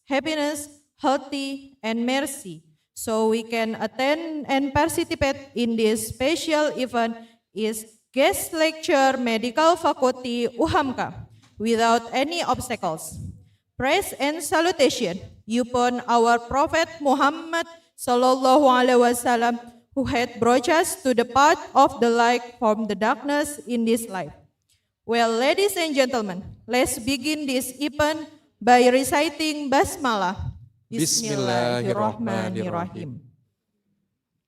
happiness, healthy, and mercy. So we can attend and participate in this special event is guest lecture Medical Fakulty Uhamka without any obstacles. Praise and salutation upon our Prophet Muhammad Sallallahu Alaihi Wasallam, who had brought us to the path of the light from the darkness in this life. Well, ladies and gentlemen, let's begin this event by reciting Basmalah. Bismillahirrahmanirrahim.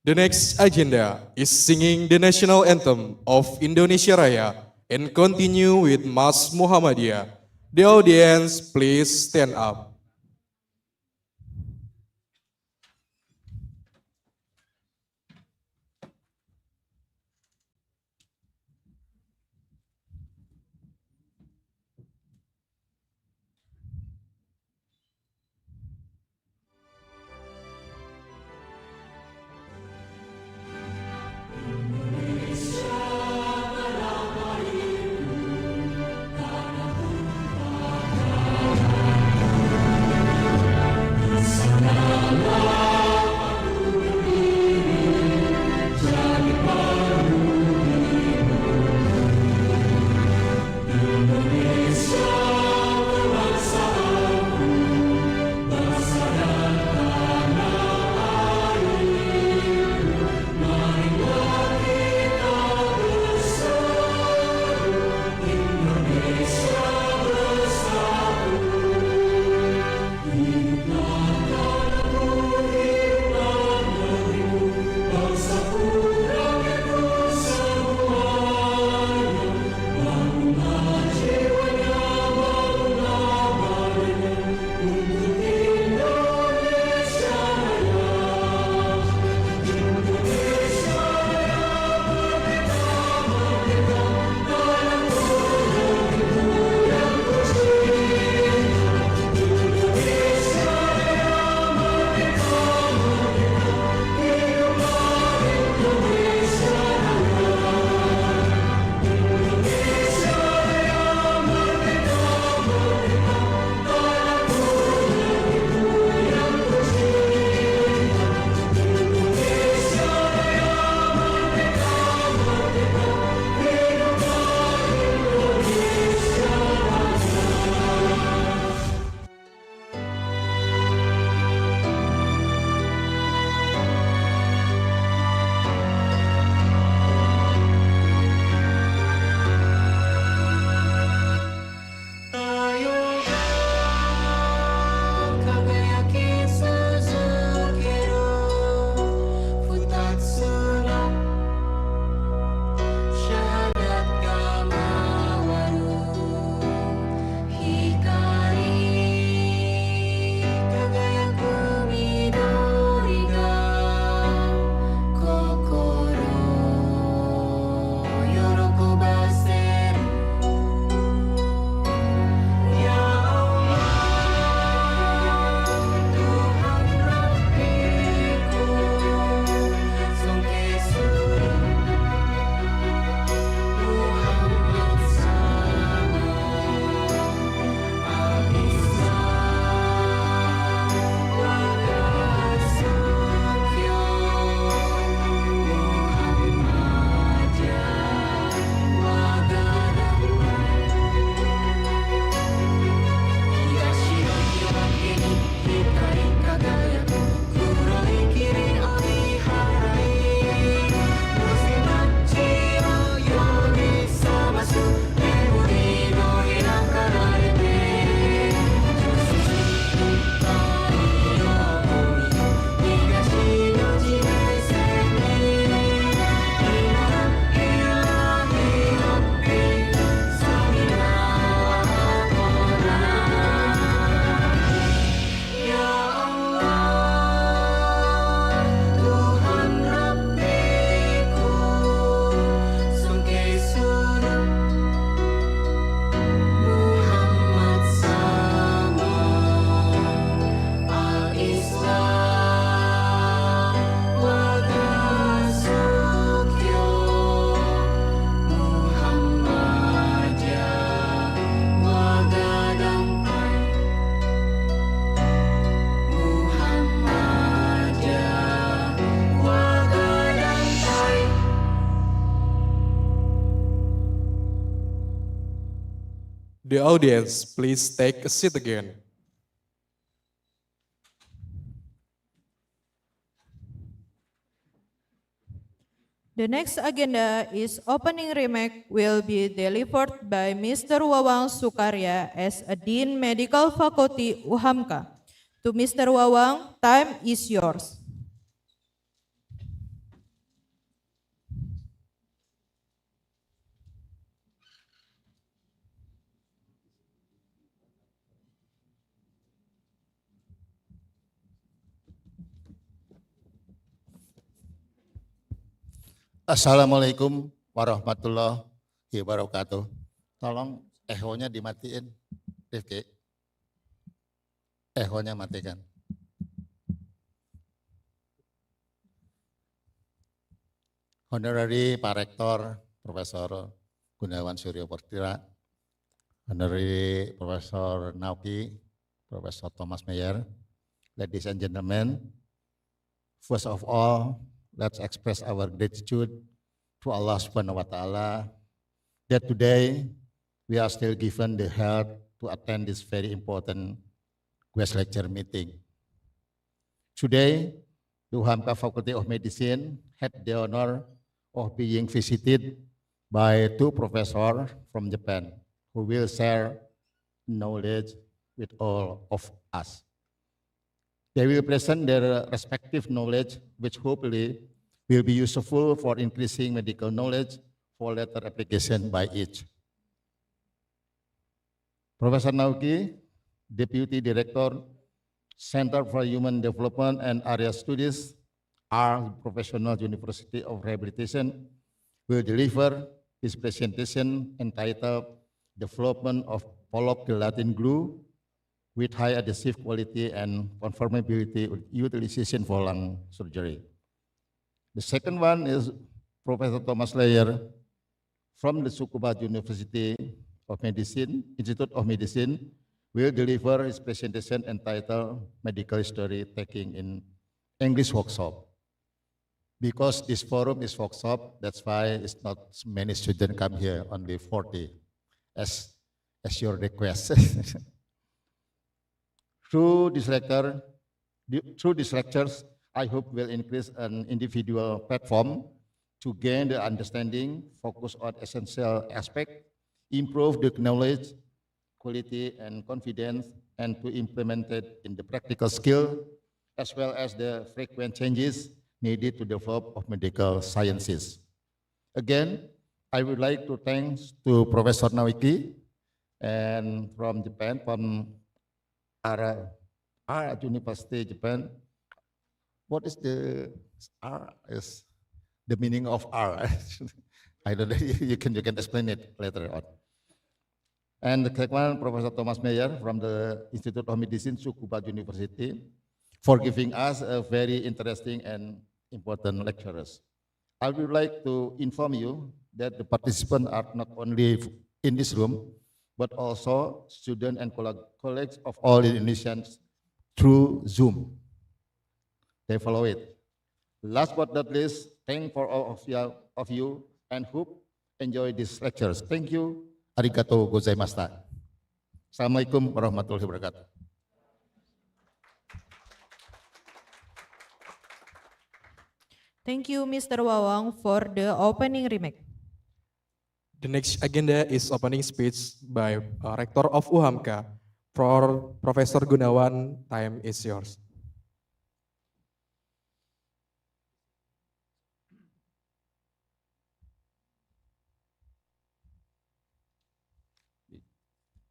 The next agenda is singing the national anthem of Indonesia Raya and continue with Mas Muhammadiyah. The audience, please stand up. The audience, please take a seat again. The next agenda is opening remark will be delivered by Mr. Wawang Sukarya as a Dean Medical Faculty Uhamka. To Mr. Wawang, time is yours. Assalamualaikum warahmatullahi wabarakatuh. Tolong ehonya dimatiin, Rifki. Ehonya matikan. Honorary Pak Rektor, Profesor Gunawan Suryo Pertira, Honorary Profesor Nauki, Profesor Thomas Meyer, ladies and gentlemen, first of all, let's express our gratitude to Allah Subhanahu wa Ta'ala that today we are still given the health to attend this very important guest lecture meeting. Today, the Uhamka Faculty of Medicine had the honor of being visited by two professors from Japan who will share knowledge with all of us. They will present their respective knowledge, which hopefully will be useful for increasing medical knowledge for later application by each. Professor Nauki, Deputy Director, Center for Human Development and Area Studies, our Professional University of Rehabilitation, will deliver his presentation entitled Development of Polyp Gelatin Glue with high adhesive quality and conformability utilization for lung surgery. The second one is Professor Thomas Meyer from the Tsukuba University of Medicine, Institute of Medicine, will deliver his presentation entitled Medical History Taking in English Workshop. Because this forum is workshop, that's why it's not many students come here, only 40, as your request. Through these lectures, I hope will increase an individual platform to gain the understanding, focus on essential aspects, improve the knowledge, quality, and confidence, and to implement it in the practical skill, as well as the frequent changes needed to develop of medical sciences. Again, I would like to thank to Professor Naoki and from Japan, from our University Japan. What is the R? Is the meaning of R? I don't know. You can explain it later on. And the second one, Professor Thomas Meyer from the Institute of Medicine, Tsukuba University, for giving us a very interesting and important lecturers. I would like to inform you that the participants are not only in this room, but also students and colleagues of all Indonesians through Zoom. They follow it. Last but not least, thank for all of you and hope enjoy these lectures. Thank you. Arigato gozaimashita. Assalamualaikum warahmatullahi wabarakatuh. Thank you, Mr. Wawang, for the opening remark. The next agenda is opening speech by Rector of Uhamka, Professor Gunawan. Time is yours.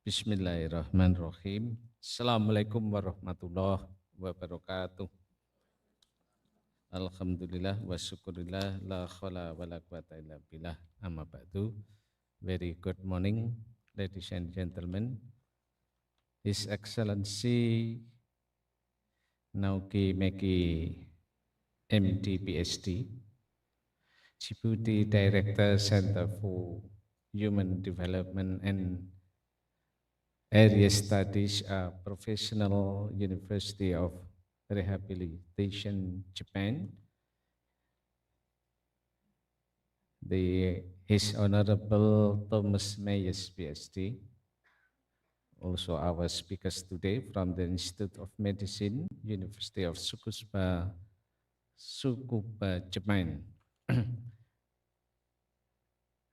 Bismillahirrahmanirrahim. Assalamualaikum warahmatullahi wabarakatuh. Alhamdulillah wa syukurillah la khala wa la quwata illa billah. Amma ba'du. Very good morning, ladies and gentlemen. His Excellency Nauki Meki MD PhD, Deputy Director Center for Human Development and Area Studies, Professional University of Rehabilitation, Japan. His Honorable Thomas Meyer, PhD, also our speakers today from the Institute of Medicine, University of Tsukuba, Japan.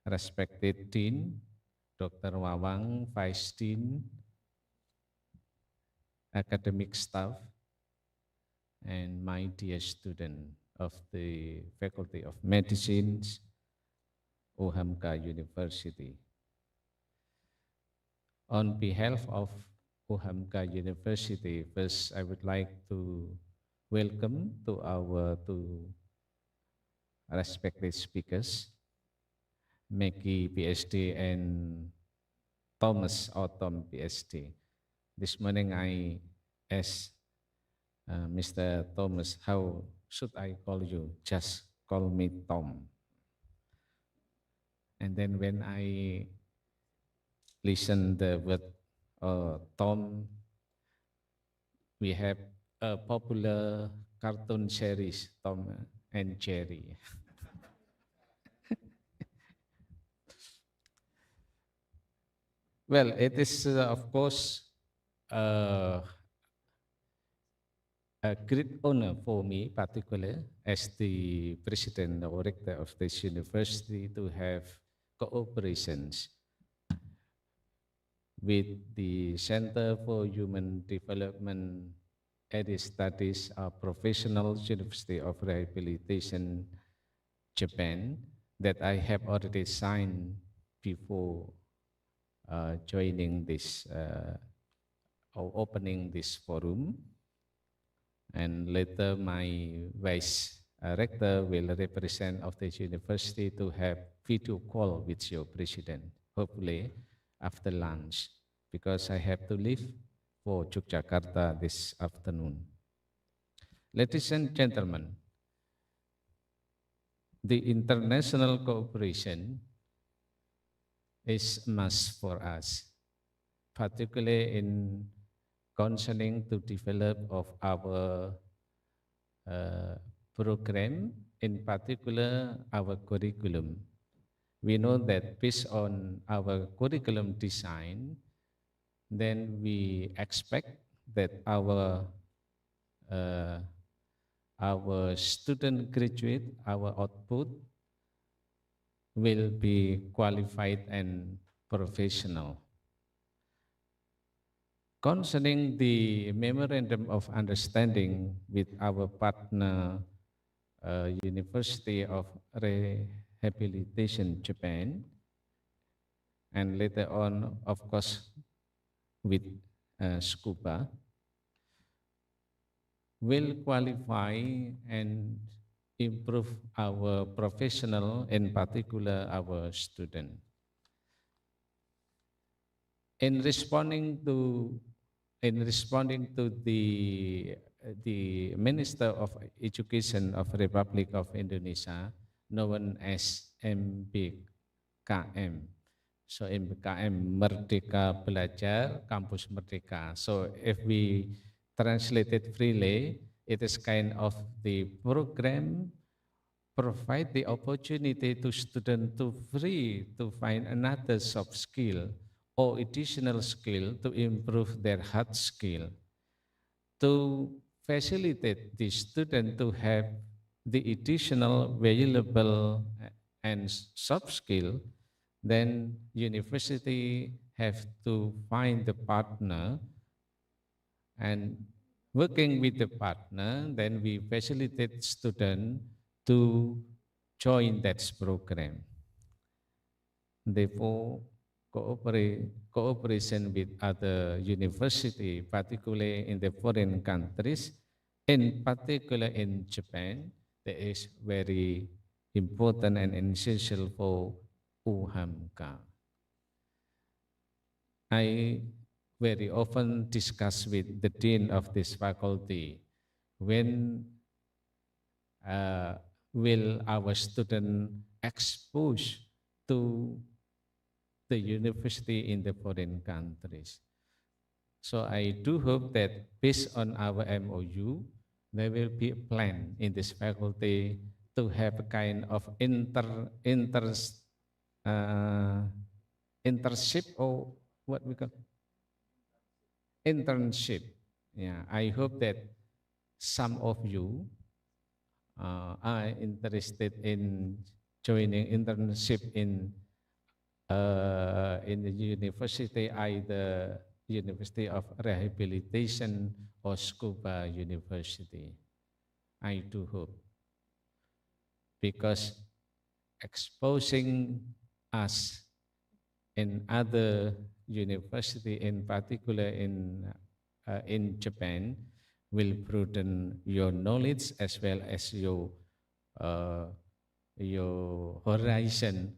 Respected Dean, Dr. Wawang, Vice Dean, academic staff, and my dear student of the Faculty of Medicine, Uhamka University. On behalf of Uhamka University, first I would like to welcome to our two respected speakers, Maggie PhD and Thomas Autumn PhD. This morning I asked Mr. Thomas, how should I call you? Just call me Tom. And then when I listen the word Tom, we have a popular cartoon series, Tom and Jerry. Well, it is of course a great honor for me, particularly as the president or rector of this university, to have cooperations with the Center for Human Development and Studies of Professional University of Rehabilitation, Japan, that I have already signed before joining this or opening this forum. And later my vice rector will represent of the university to have video call with your president, hopefully after lunch, because I have to leave for Yogyakarta this afternoon. Ladies and gentlemen, the international cooperation is a must for us, particularly in concerning to develop of our program, in particular our curriculum. We know that based on our curriculum design, then we expect that our student graduate, our output will be qualified and professional. Concerning the memorandum of understanding with our partner University of Rehabilitation Japan, and later on, of course, with SCUBA, will qualify and improve our professional, in particular our student. In responding to the Minister of Education of Republic of Indonesia, known as MBKM. So MBKM, Merdeka Belajar, Kampus Merdeka. So if we translate it freely, it is kind of the program provide the opportunity to students to free to find another soft skill or additional skill to improve their hard skill, to facilitate the student to have the additional valuable and soft skill. Then university have to find the partner, and working with the partner, then we facilitate student to join that program. Therefore, cooperation with other university, particularly in the foreign countries, in particular in Japan, that is very important and essential for Uhamka. I very often discuss with the dean of this faculty, when will our student expose to the university in the foreign countries. So I do hope that based on our MOU, there will be a plan in this faculty to have a kind of internship, or what we call internship. Yeah, I hope that some of you are interested in joining internship in the university, either University of Rehabilitation or Scuba University. I do hope, because exposing us in other university, in particular in Japan, will broaden your knowledge as well as uh, your horizon,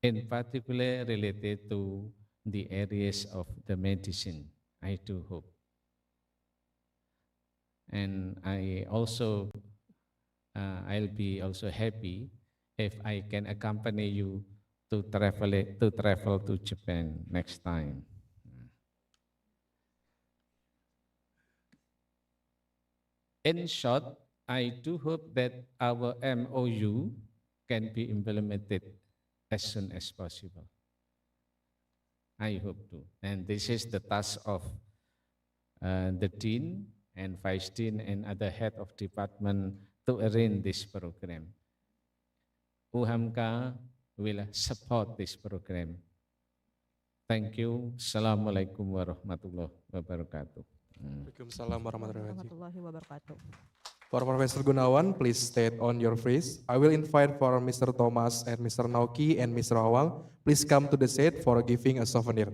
in particular related to the areas of the medicine. I do hope. And I'll be also happy if I can accompany you to travel to Japan next time. In short, I do hope that our MOU can be implemented as soon as possible. I hope to. And this is the task of the dean and vice dean and other head of department to arrange this program. Uhamka will support this program. Thank you. Assalamualaikum warahmatullahi wabarakatuh. Waalaikumsalam warahmatullahi wabarakatuh. Warahmatullahi wabarakatuh. For Professor Gunawan, please state on your face. I will invite for Mr. Thomas and Mr. Nauki and Mr. Awang. Please come to the stage for giving a souvenir.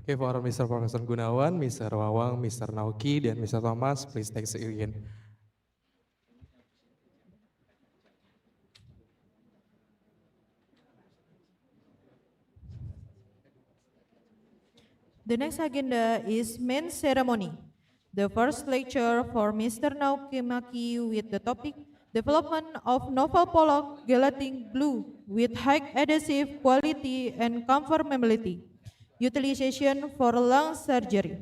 Okay, for Mr. Professor Gunawan, Mr. Wawang, Mr. Nauki, dan Mr. Thomas, please take a seat again. The next agenda is main ceremony. The first lecture for Mr. Nauki Maki with the topic Development of Novel Pollock Gelatin Glue with High Adhesive Quality and Conformability. Utilization for lung surgery.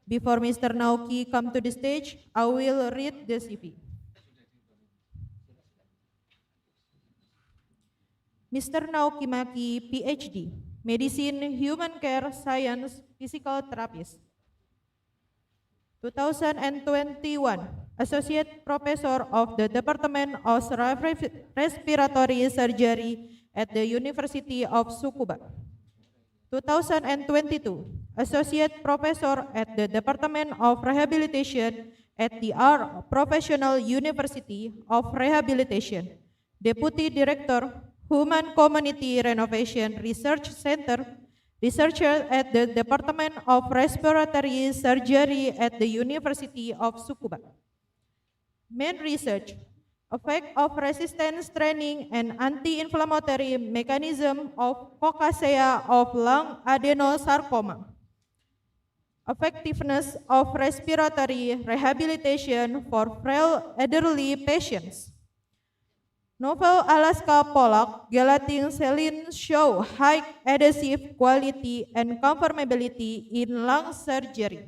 Before Mr. Nauki come to the stage, I will read the CV. Mr. Nauki Maki, PhD, Medicine, Human Care Science, Physical Therapist. 2021, Associate Professor of the Department of Respiratory Surgery at the University of Tsukuba. 2022, Associate Professor at the Department of Rehabilitation at the R Professional University of Rehabilitation. Deputy Director, Human Community Renovation Research Center, researcher at the Department of Respiratory Surgery at the University of Tsukuba. Main research, effect of resistance training and anti-inflammatory mechanism of cocacea of lung adenosarcoma, effectiveness of respiratory rehabilitation for frail elderly patients. Novel Alaska Pollock gelatin saline show high adhesive quality and conformability in lung surgery.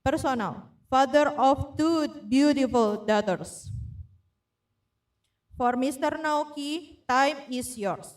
Personal, father of two beautiful daughters. For Mr. Naoki, time is yours.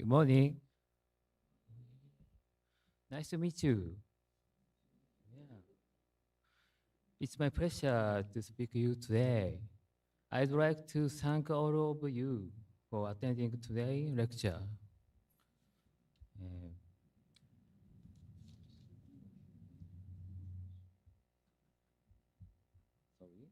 Good morning. Nice to meet you. Yeah. It's my pleasure to speak to you today. I'd like to thank all of you for attending today's lecture. Uh, sorry.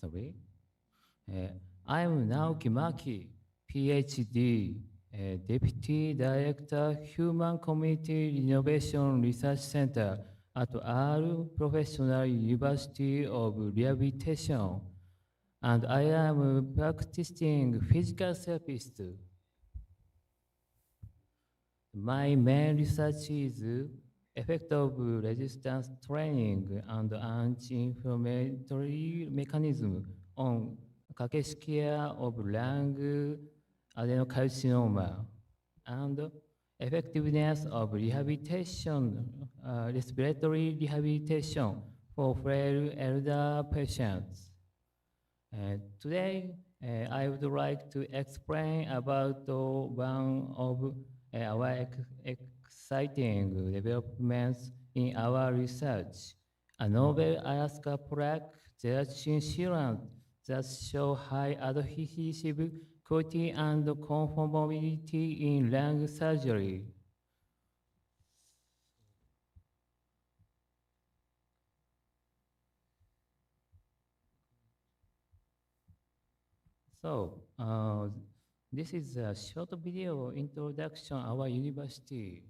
Sorry. Uh, I'm Naoki Maki, PhD, Deputy Director, Human Community Innovation Research Center at All Professional University of Rehabilitation, and I am a practicing physical therapist. My main research is effect of resistance training and anti-inflammatory mechanism on cachexia of lung adenocarcinoma and effectiveness of rehabilitation, respiratory rehabilitation for frail elder patients. Today, I would like to explain about one of our exciting developments in our research, a novel Alaska plaque gelatin sealant that show high adhesive quality and conformability in lung surgery. So, this is a short video introduction our university.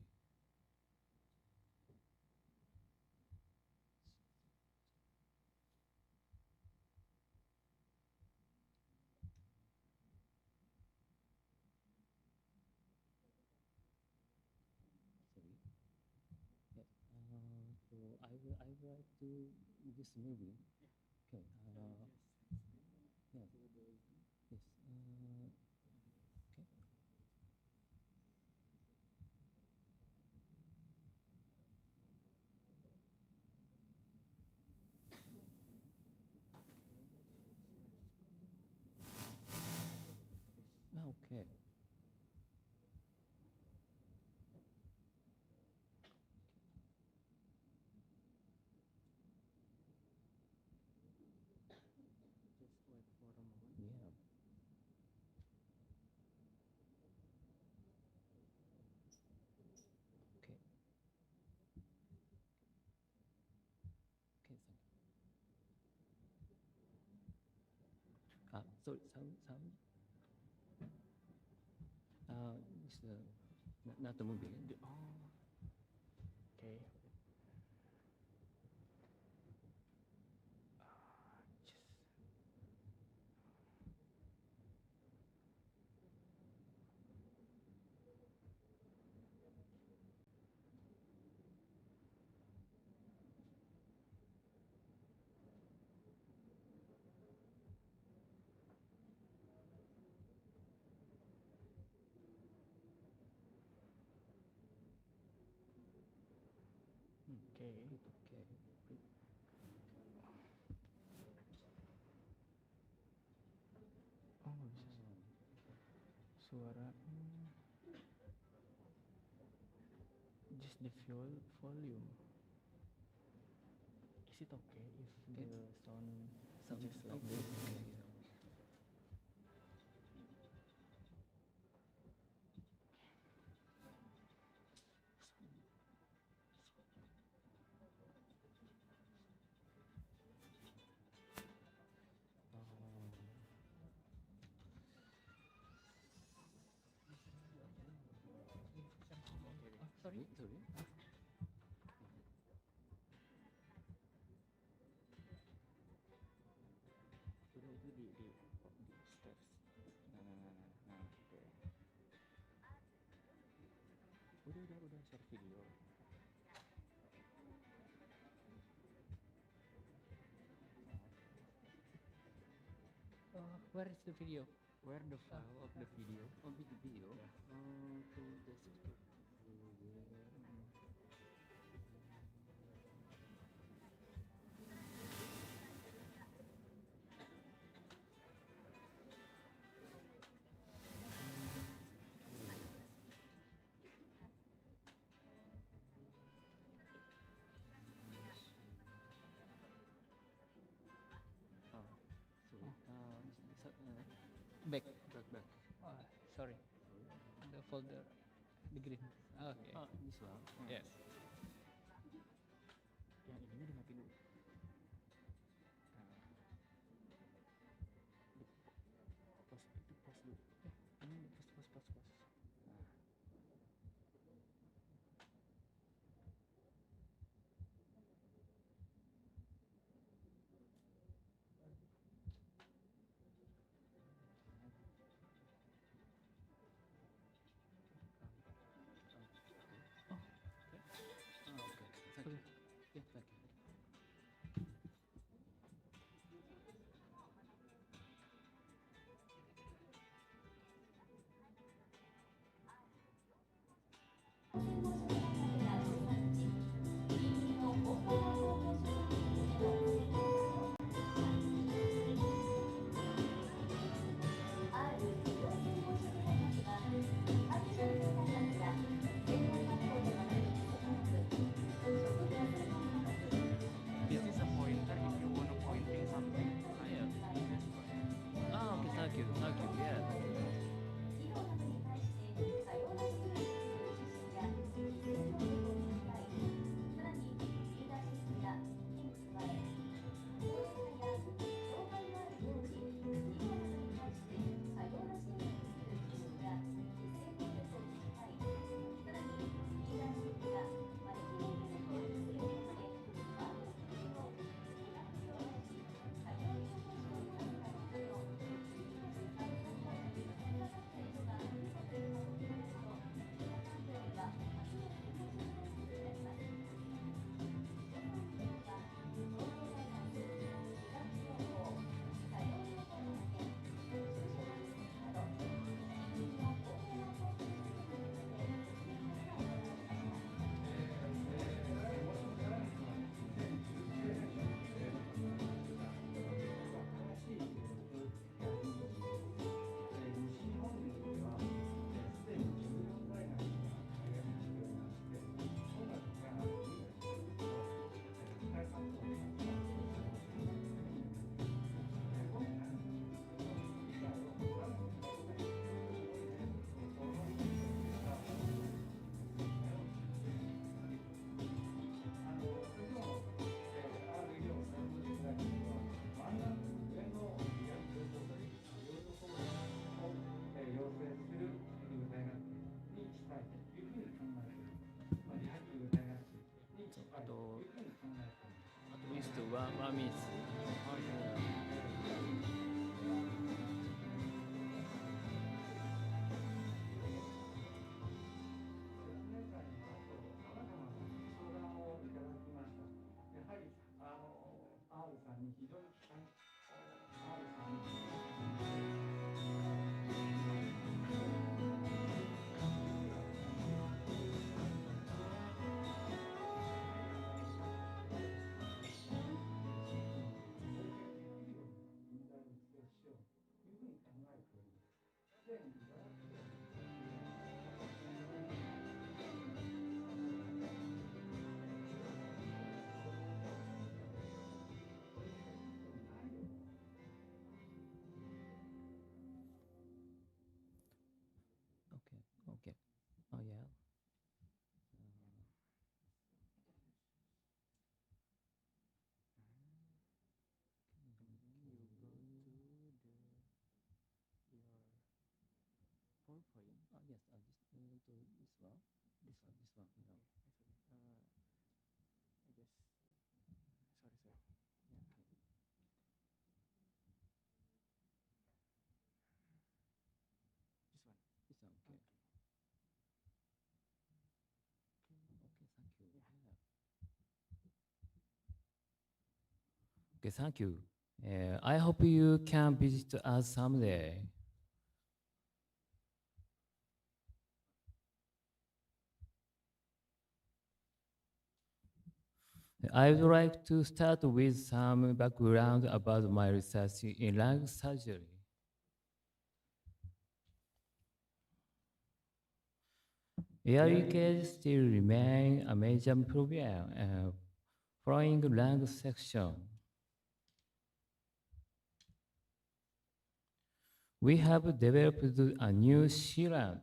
Sorry. Yes. So I would like to this movie. Okay. Yes. Yes. Okay. Okay. Just wait for a moment. Yeah. Okay. Okay, thank you. Sorry, sound. It's not the movie. Oh, okay. Just okay. Okay. Oh, bisa. Suara. Just the volume. Is it okay if the sound just like this? Sorry. Sudah itu di steps. Nah, oke. Udah share video. Where is the video? Where the file of the video? Oh, the video. To the system. Back. Oh, sorry. The folder, the green. Okay. This one. Yes. Yang ini dimati dulu. Pos dulu. Ini pos. Oh, okay. Miss. Oh, yeah. Okay, okay. Oh, yeah. PowerPoint. Oh, yes. This this one. This one. This one. No. I guess. Sorry, sir. Yeah. This one. This one. Okay. Okay. Thank you. Yeah. Okay. Thank you. I hope you can visit us someday. I would like to start with some background about my research in lung surgery. Air leakage still remains a major problem following lung section. We have developed a new sealant,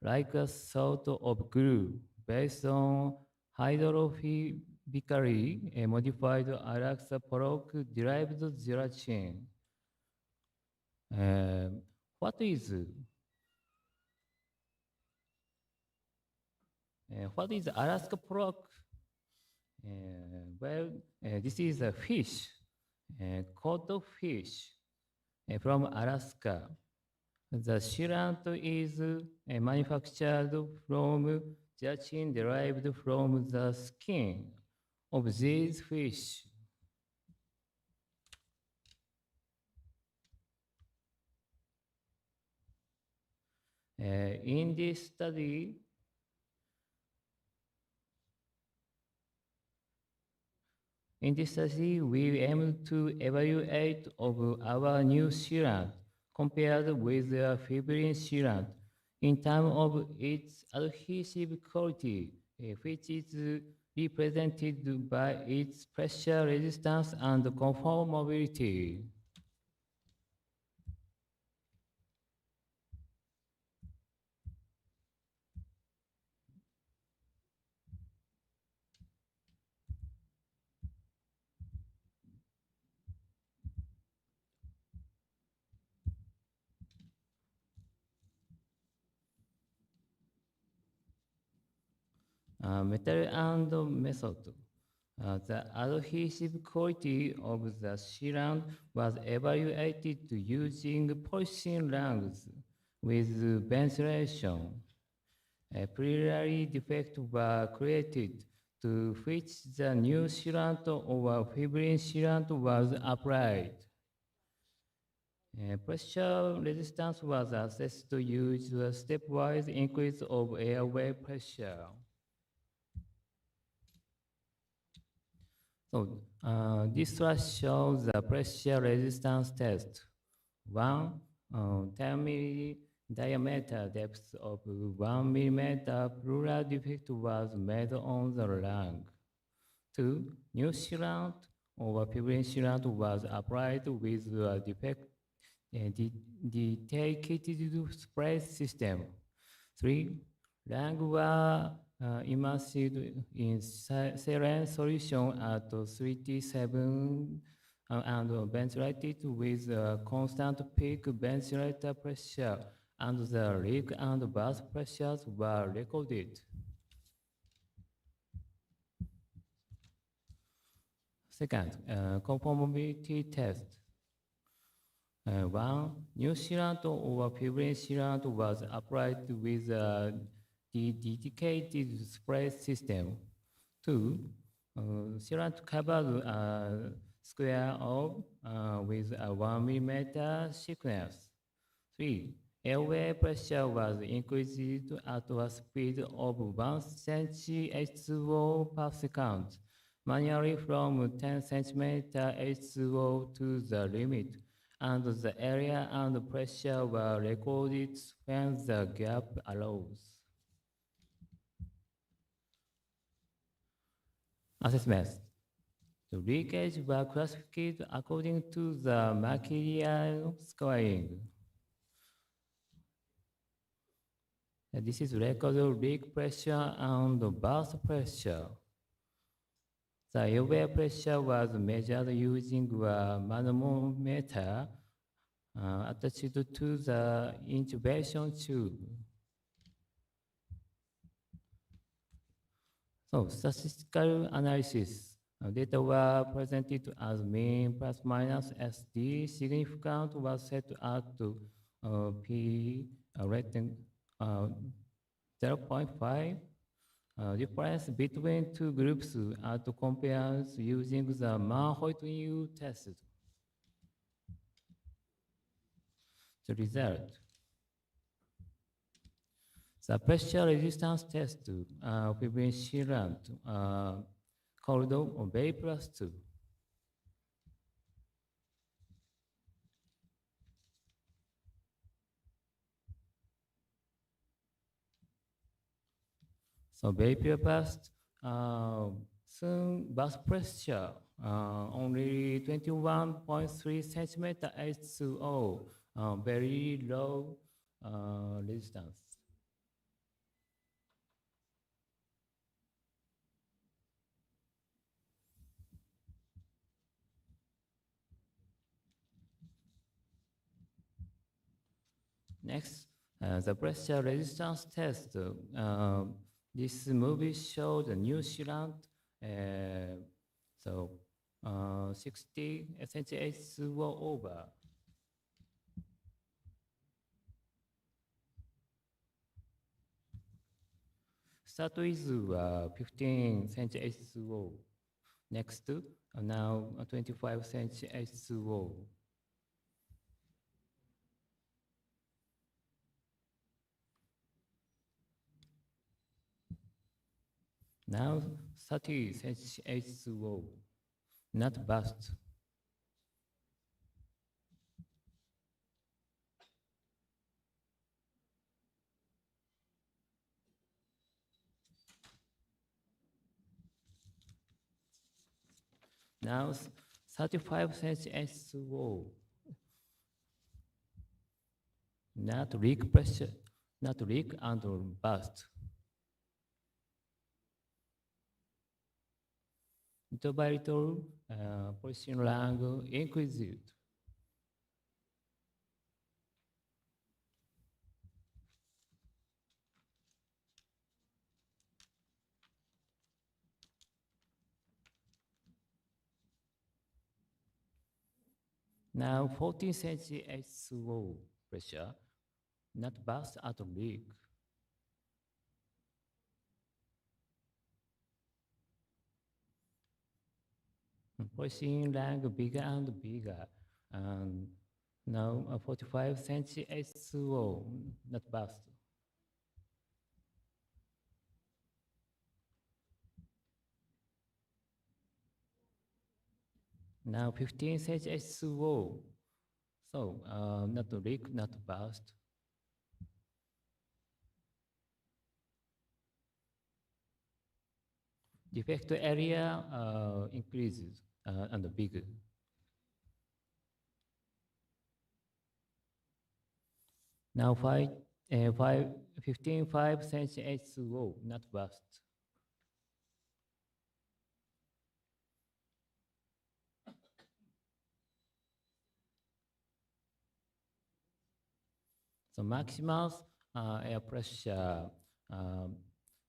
like a sort of glue, based on hydrophobically modified Araxa-Proc-derived gelatin. What is Alaska Proc? This is a fish, cod fish from Alaska. The sealant is manufactured from gelatin derived from the skin of these fish. In this study, we aim to evaluate of our new sealant compared with the fibrin sealant in terms of its adhesive quality, which is represented by its pressure resistance and conformability. Method and method. The adhesive quality of the sealant was evaluated using polishing lungs with ventilation. A preliminary defect was created to which the new sealant or fibrin sealant was applied. Pressure resistance was assessed to use a stepwise increase of airway pressure. So this slide shows the pressure resistance test. One 10 mm diameter depth of 1 millimeter pleural defect was made on the lung. Two, new sealant or fibrin sealant was applied with a dedicated spray system. Three, lung were immersed in saline solution at 37 and ventilated with a constant peak ventilator pressure, and the leak and burst pressures were recorded. Second, conformability test. One, new sealant or fibrin sealant was applied with the dedicated spray system. Two, sealant covered a square of with a 1 millimeter thickness. Three, airway pressure was increased at a speed of 1 cm H2O per second, manually from 10 centimeter H2O to the limit, and the area and pressure were recorded when the gap arose. Assessments. The leakage were classified according to the material scoring. This is record leak pressure and burst pressure. The airway pressure was measured using a manometer attached to the intubation tube. So, statistical analysis. Data were presented as mean plus minus SD. Significant was set at P rating 0.5. Difference between two groups are compared using the Mann-Hoyt-Yu test. The result. The pressure resistance test fibrin sealant called Bay plus 2. So Bay plus soon burst pressure only 21.3 centimeter H2O, very low resistance. Next, the pressure resistance test. This movie showed a new sealant, 60 centiH2O over. Start with 15 centiH2O. Next, now 25 centiH2O. Now 30 H2O, not burst. Now 35 H2O, not leak pressure, not leak and burst. Little by little, position angle increased. Now 14 cm H2O pressure, not burst at leak. Pushing lag bigger and bigger, and now 45 cm H2O, not burst. Now 15 cm H2O, so not leak, not burst. Defect area increases and bigger. Now 15 5 cm H2O, not burst. So maximal air pressure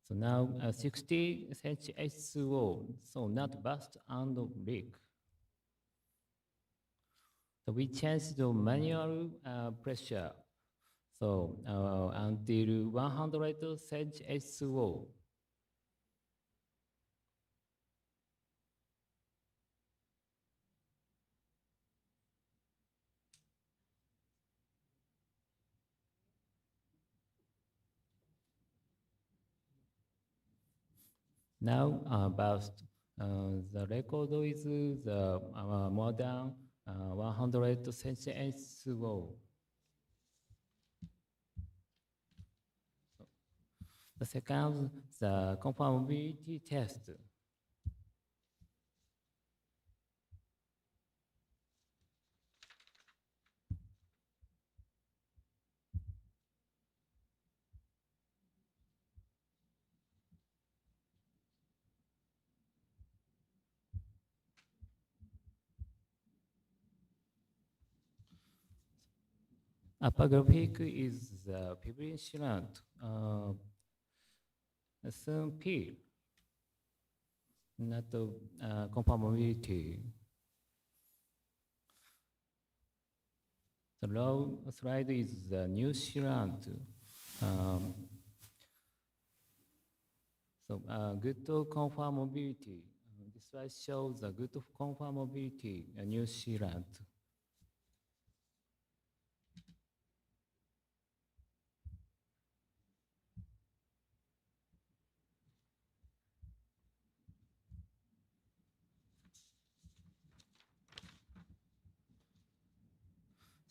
So now 60 H2O, so not burst and leak. So we change the manual pressure. So until 100 H2O. Now burst. The record is the more than 100 H2O. The second, the conformability test. Upper graphic is the prevalent soon P, not the conformability. The low slide is the New Zealand. Good conformability. This slide shows the good conformability in New Zealand.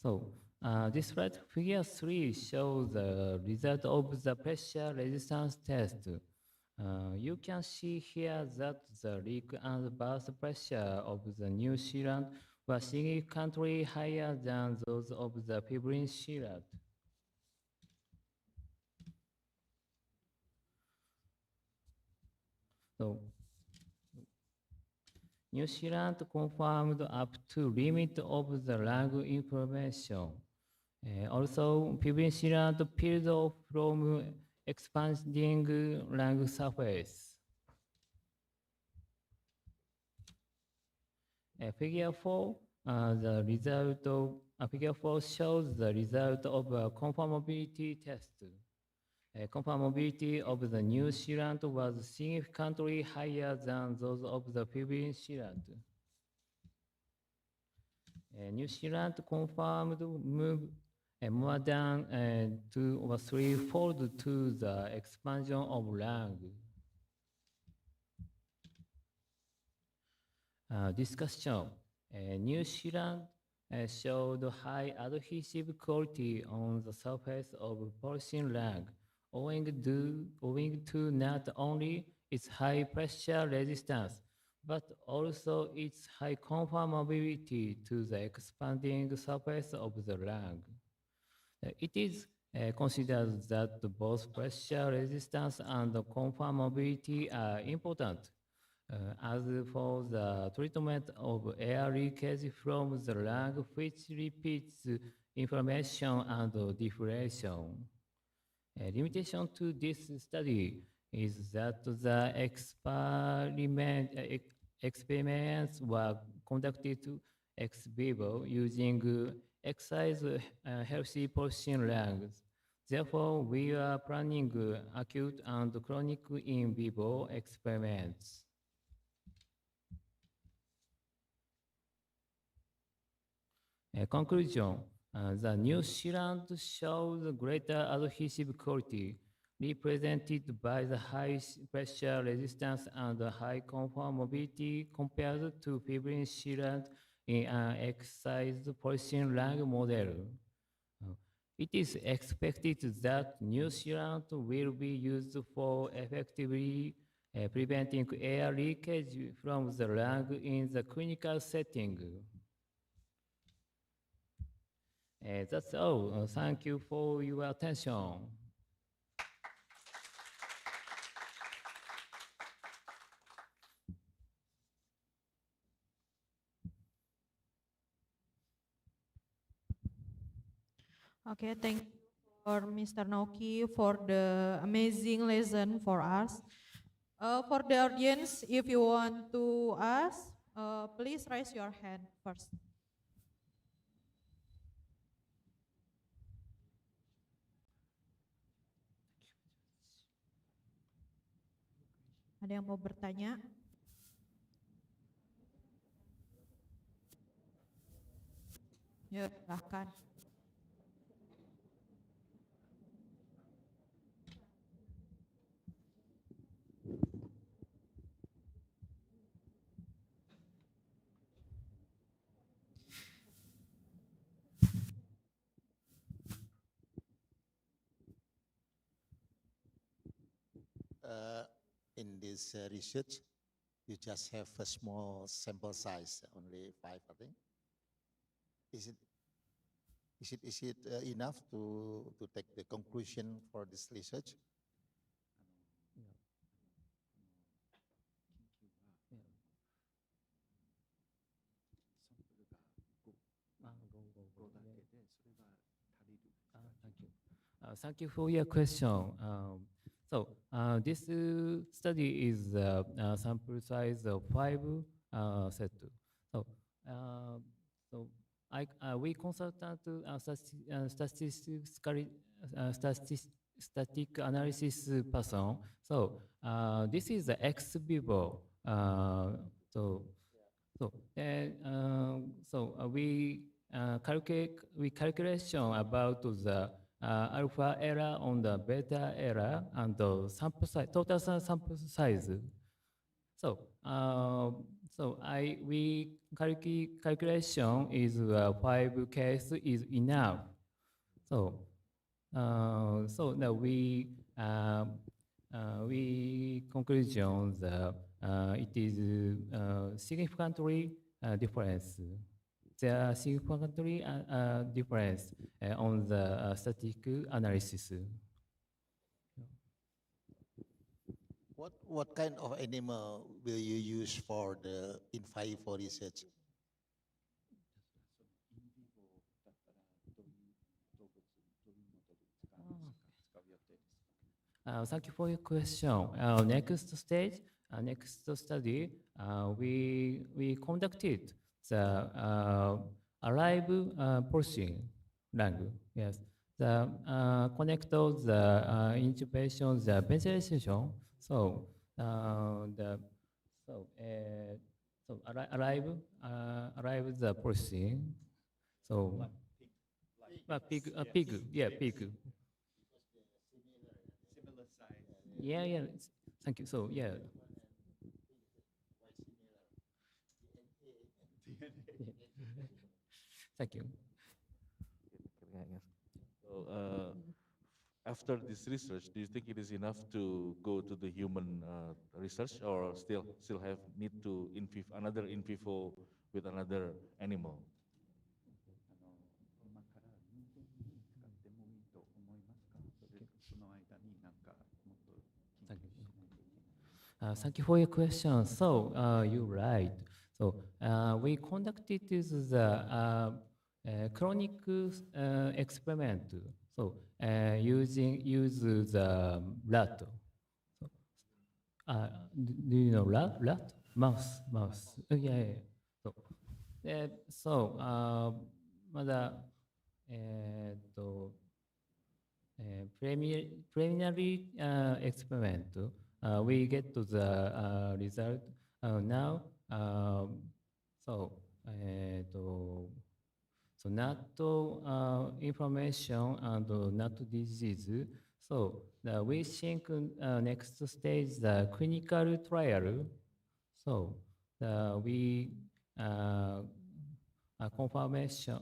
So this slide figure 3 shows the result of the pressure resistance test. You can see here that the leak and burst pressure of the New Zealand were significantly higher than those of the Fibrin Zealand. So New Zealand confirmed up to limit of the lag information. Also, Fibrin Zealand peeled off from expanding lag surface. Figure 4, the result of figure 4 shows the result of a conformability test. Conformability of the New Zealand was significantly higher than those of the Fibrin Zealand. New Zealand confirmed move more than 2 or 3-fold to the expansion of lag. Discussion. New Zealand showed high adhesive quality on the surface of porcine lag, owing to not only its high pressure resistance, but also its high conformability to the expanding surface of the lag. It is considered that both pressure resistance and conformability are important. As for the treatment of air leakage from the lag, which repeats inflammation and deflation. A limitation to this study is that the experiments were conducted ex vivo using excised healthy porcine lags. Therefore, we are planning acute and chronic in vivo experiments. Conclusion, the New Zealand shows greater adhesive quality represented by the high pressure resistance and high conformability compared to Fibrin Zealand in an excised porcine lag model. It is expected that New Zealand will be used for effectively preventing air leakage from the lag in the clinical setting. That's all. Thank you for your attention. Okay, thank you for Mr. Noki for the amazing lesson for us. For the audience, if you want to ask, please raise your hand first. Ada yang mau bertanya? Ya, silahkan. In this research, you just have a small sample size, only 5, I think. Is it enough to take the conclusion for this research? Thank you. Thank you for your question. This study is sample size of 5 set. So, we consultant static analysis person. So this is the ex vivo. We calculation about the alpha error on the beta error and the sample size, total sample size. We calculation is 5 case is enough. Now we conclusion that it is significantly difference. There are significantly difference on the static analysis. What kind of animal will you use for the in vivo research? Thank you for your question. Next stage, next study, we conducted the alive pulsing lung. Yes, the connect those the intubation, the ventilation. Alive the pulsing. So, pig, yeah, pig. Yeah. Thank you. So, yeah. Thank you. So, after this research, do you think it is enough to go to the human research, or still have need to another in vivo with another animal? Thank you for your question. So you're right. So we conducted this chronic experiment. So use the rat. So, do you know rat? Mouse. Yeah. So まだpreliminary experiment, we get to the result now. So not information and not disease. So we think next stage the clinical trial. So we confirmation.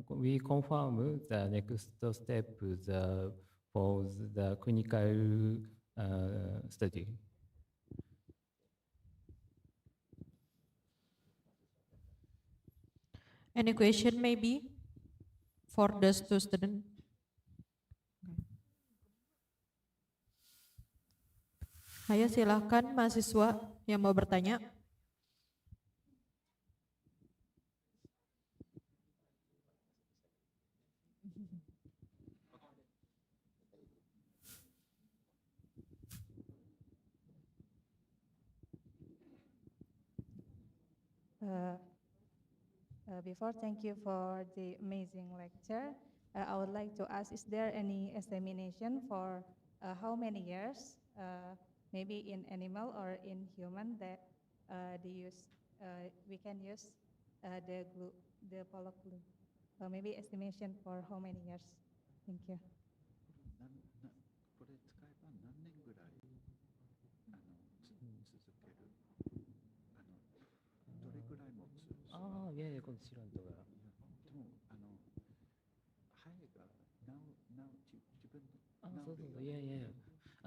We confirm the next step for the clinical study. Any question maybe for the two students? Ayo silakan mahasiswa yang mau bertanya. Before, thank you for the amazing lecture. I would like to ask, is there any examination for how many years, maybe in animal or in human, that we can use the glue, the polo glue? Maybe estimation for how many years? Thank you. これ使えば何年ぐらい続けるどれぐらい持つああ、いやいや、このシラントが。でもハエが自分であ、そうそうそう、いやいやいや。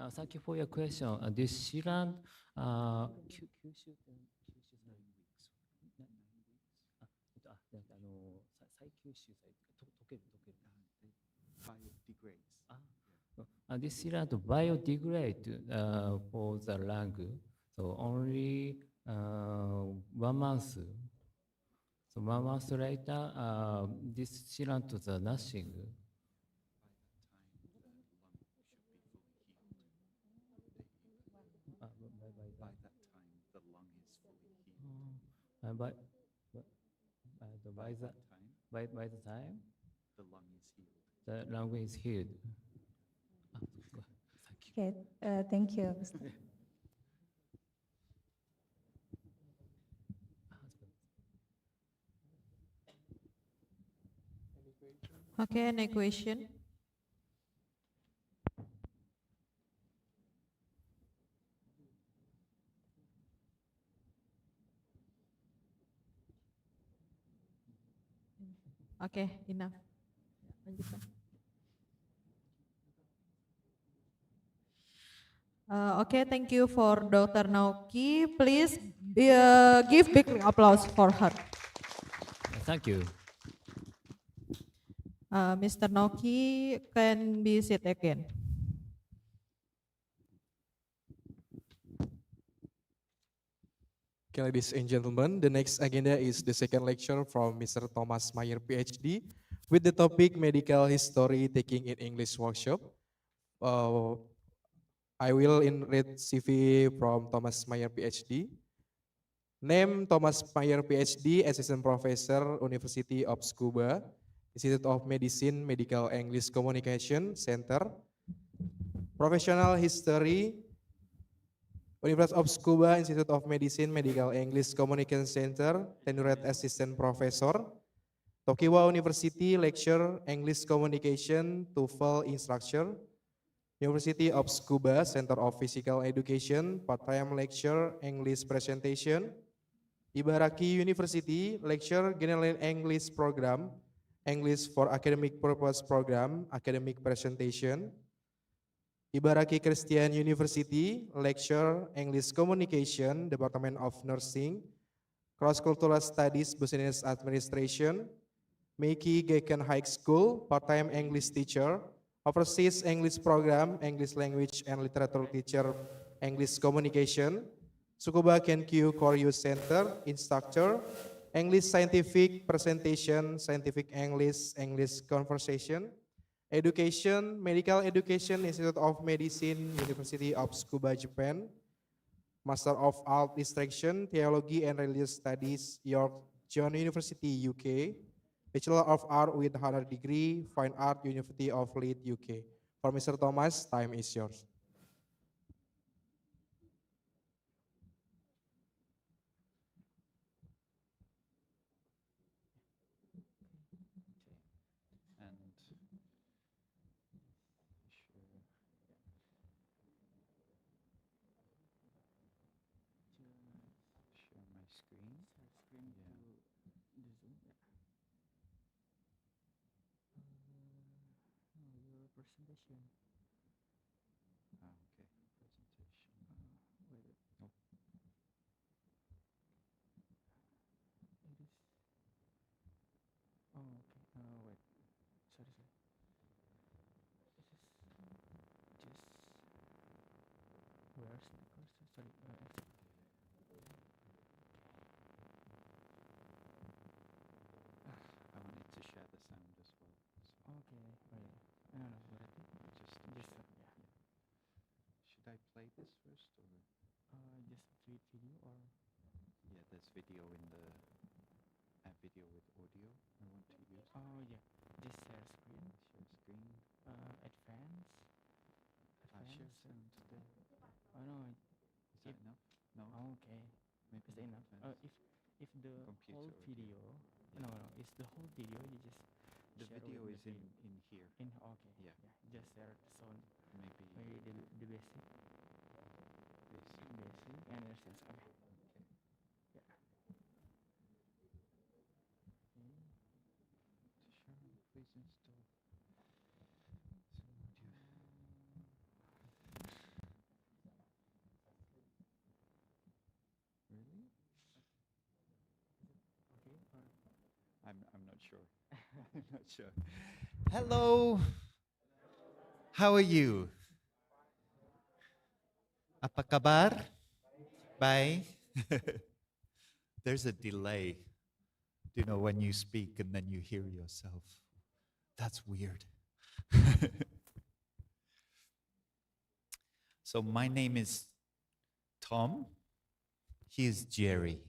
Thank you for your question. This sealant, 吸収って吸収される。再吸収される。溶ける。biodegrades. This sealant biodegrade for the lung. So only 1 month. So 1 month later, this sealant is nothing. By that time, the lung is fully healed. By By the time the lung is healed. the lung is healed. Okay, thank you. Okay, any question? Okay, enough. Lanjutkan. Okay, thank you for Dr. Nauki. Please give big applause for her. Thank you. Mr. Nauki can be seated again. Okay, ladies and gentlemen, the next agenda is the second lecture from Mr. Thomas Mayer, PhD, with the topic Medical History Taking in English Workshop. I will read CV from Thomas Mayer, PhD. Name Thomas Mayer, PhD, Assistant Professor, University of Tsukuba, Institute of Medicine, Medical English Communication Center. Professional History, University of Tsukuba, Institute of Medicine, Medical English Communication Center, tenured Assistant Professor. Tokiwa University, Lecture, English Communication, TOEFL Instructor. University of Tsukuba, Center of Physical Education, part-time lecture, English presentation. Ibaraki University, lecture, General English Program, English for Academic Purpose Program, academic presentation. Ibaraki Christian University, lecture, English Communication, Department of Nursing, Cross-Cultural Studies, Business Administration. Meiki Geiken High School, part-time English teacher, overseas English program, English language and literature teacher, English communication. Tsukuba Kenkyu Koryu Center, instructor, English scientific presentation, scientific English, English conversation. Education, Medical Education, Institute of Medicine, University of Tsukuba, Japan. Master of Art Instruction, Theology and Religious Studies, York John University, UK. Bachelor of Art with honor degree, Fine Art, University of Leeds, UK. For Mr. Thomas, time is yours. And share my screen. Your presentation. Okay, presentation. Wait. Nope. It is. Oh, okay. Wait. Sorry. This is just. Where's the cursor? Sorry. I wanted to share the sound as well. So Okay. Right. No. Berarti just yeah. should I play this first or? Just video or. Yeah, there's video in the app. video with audio. I want to use. Oh yeah, this share screen. Share screen. Advance. Share Advance. sound there. Oh no. Is that enough? No. Oh, okay. Maybe Is that enough? advance. If the Computer whole audio. video. Yeah. No, no. It's the whole video. You just. The share video with is the in here. In okay. Yeah. Just share the sound. Maybe Maybe the basic. this. Basic and the sense. Okay. Okay. Yeah. To share, please install some audio. Really? Okay. I'm not sure. I'm not sure. Hello. How are you? Apa kabar? Bye. There's a delay. You know, when you speak and then you hear yourself. That's weird. So my name is Tom. He is Jerry.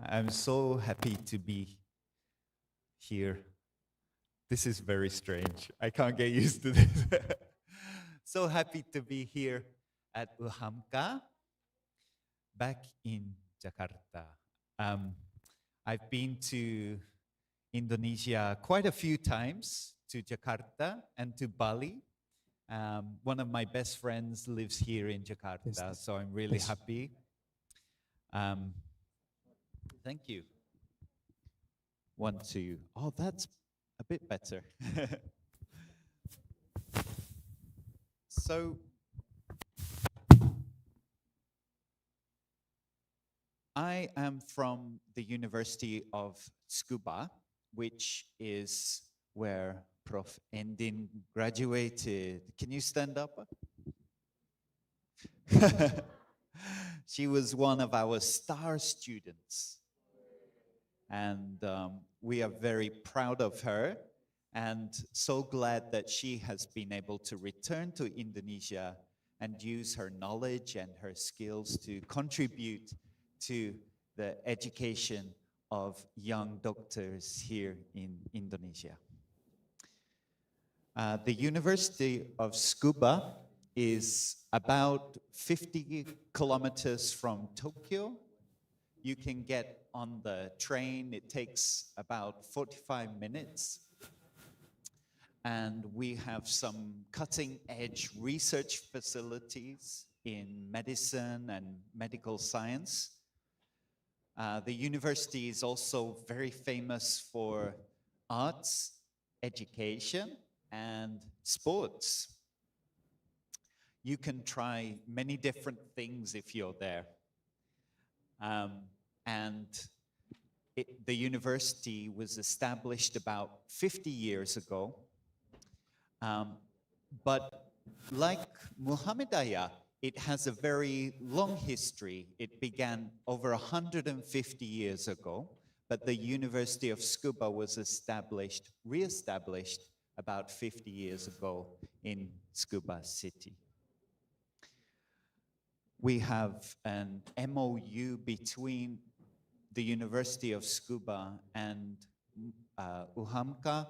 I'm so happy to be here. This is very strange. I can't get used to this. So happy to be here at Uhamka, back in Jakarta. I've been to Indonesia quite a few times, to Jakarta and to Bali. One of my best friends lives here in Jakarta, so I'm really happy. Thank you. 1, 2. Oh, that's a bit better. So, I am from the University of Tsukuba, which is where Prof. Endin graduated. Can you stand up? She was one of our star students. And we are very proud of her and so glad that she has been able to return to Indonesia and use her knowledge and her skills to contribute to the education of young doctors here in Indonesia. The University of Tsukuba is about 50 kilometers from Tokyo. You can get on the train, it takes about 45 minutes. And we have some cutting-edge research facilities in medicine and medical science. The university is also very famous for arts, education, and sports. You can try many different things if you're there. The university was established about 50 years ago. But like Muhammadiyah, it has a very long history. It began over 150 years ago, but the University of Tsukuba was re-established about 50 years ago in Tsukuba City. We have an MOU between the University of Tsukuba and Uhamka,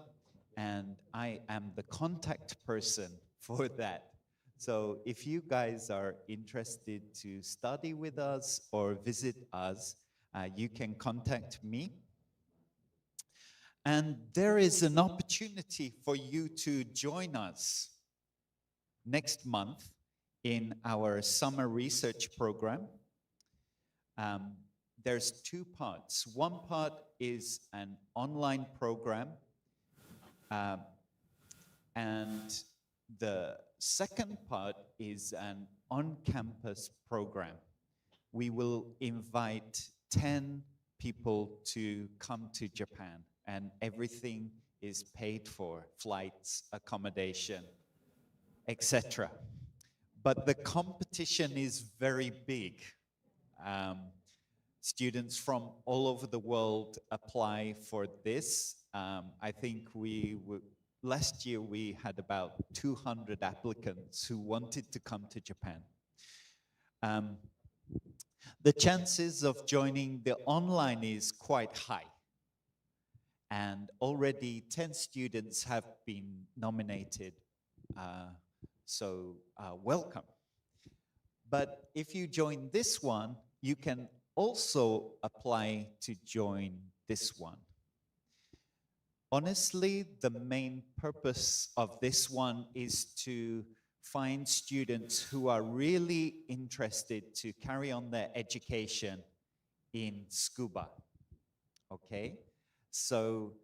and I am the contact person for that. So if you guys are interested to study with us or visit us, you can contact me. And there is an opportunity for you to join us next month in our summer research program. There's 2 parts. One part is an online program, and the second part is an on-campus program. We will invite 10 people to come to Japan, and everything is paid for, flights, accommodation, etc. But the competition is very big. Students from all over the world apply for this. I think last year we had about 200 applicants who wanted to come to Japan. The chances of joining the online is quite high. And already 10 students have been nominated. Welcome. But if you join this one, you can also apply to join this one. Honestly, the main purpose of this one is to find students who are really interested to carry on their education in scuba. Okay? So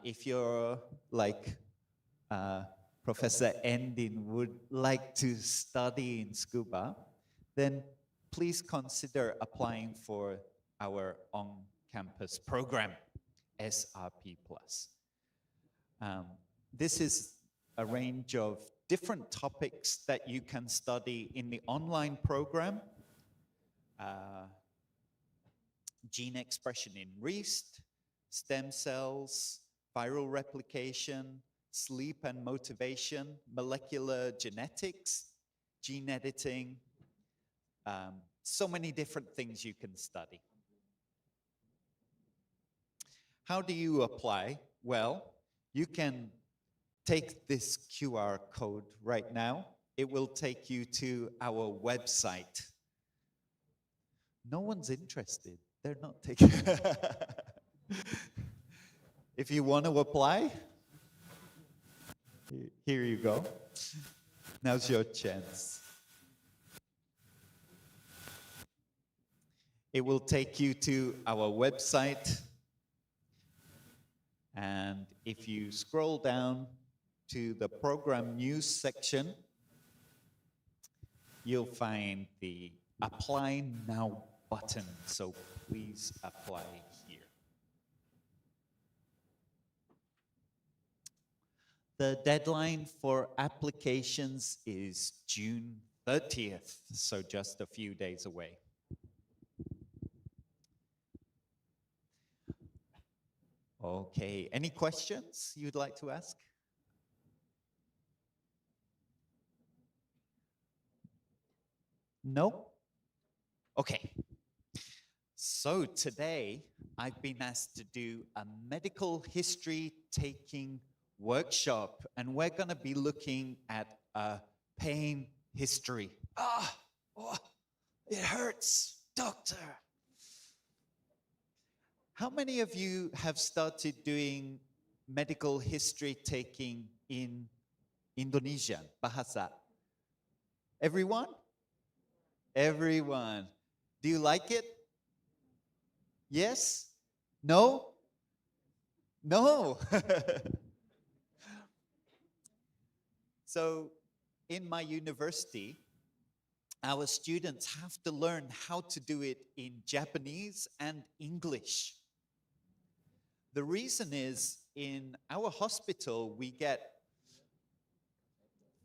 if you're like Professor Endin would like to study in scuba, then please consider applying for our on-campus program, SRP+. This is a range of different topics that you can study in the online program. Gene expression in yeast, stem cells, viral replication, sleep and motivation, molecular genetics, gene editing, so many different things you can study. How do you apply? Well, you can take this QR code right now. It will take you to our website. No one's interested. They're not taking. If you want to apply, here you go. Now's your chance. It will take you to our website. And if you scroll down to the program news section, you'll find the Apply Now button. So please apply here. The deadline for applications is June 30th, so just a few days away. Okay, any questions you'd like to ask? No? Okay. So today, I've been asked to do a medical history taking workshop, and we're going to be looking at a pain history. It hurts, doctor. How many of you have started doing medical history taking in Indonesian, bahasa? Everyone? Everyone. Do you like it? Yes? No? No. So in my university, our students have to learn how to do it in Japanese and English. The reason is in our hospital, we get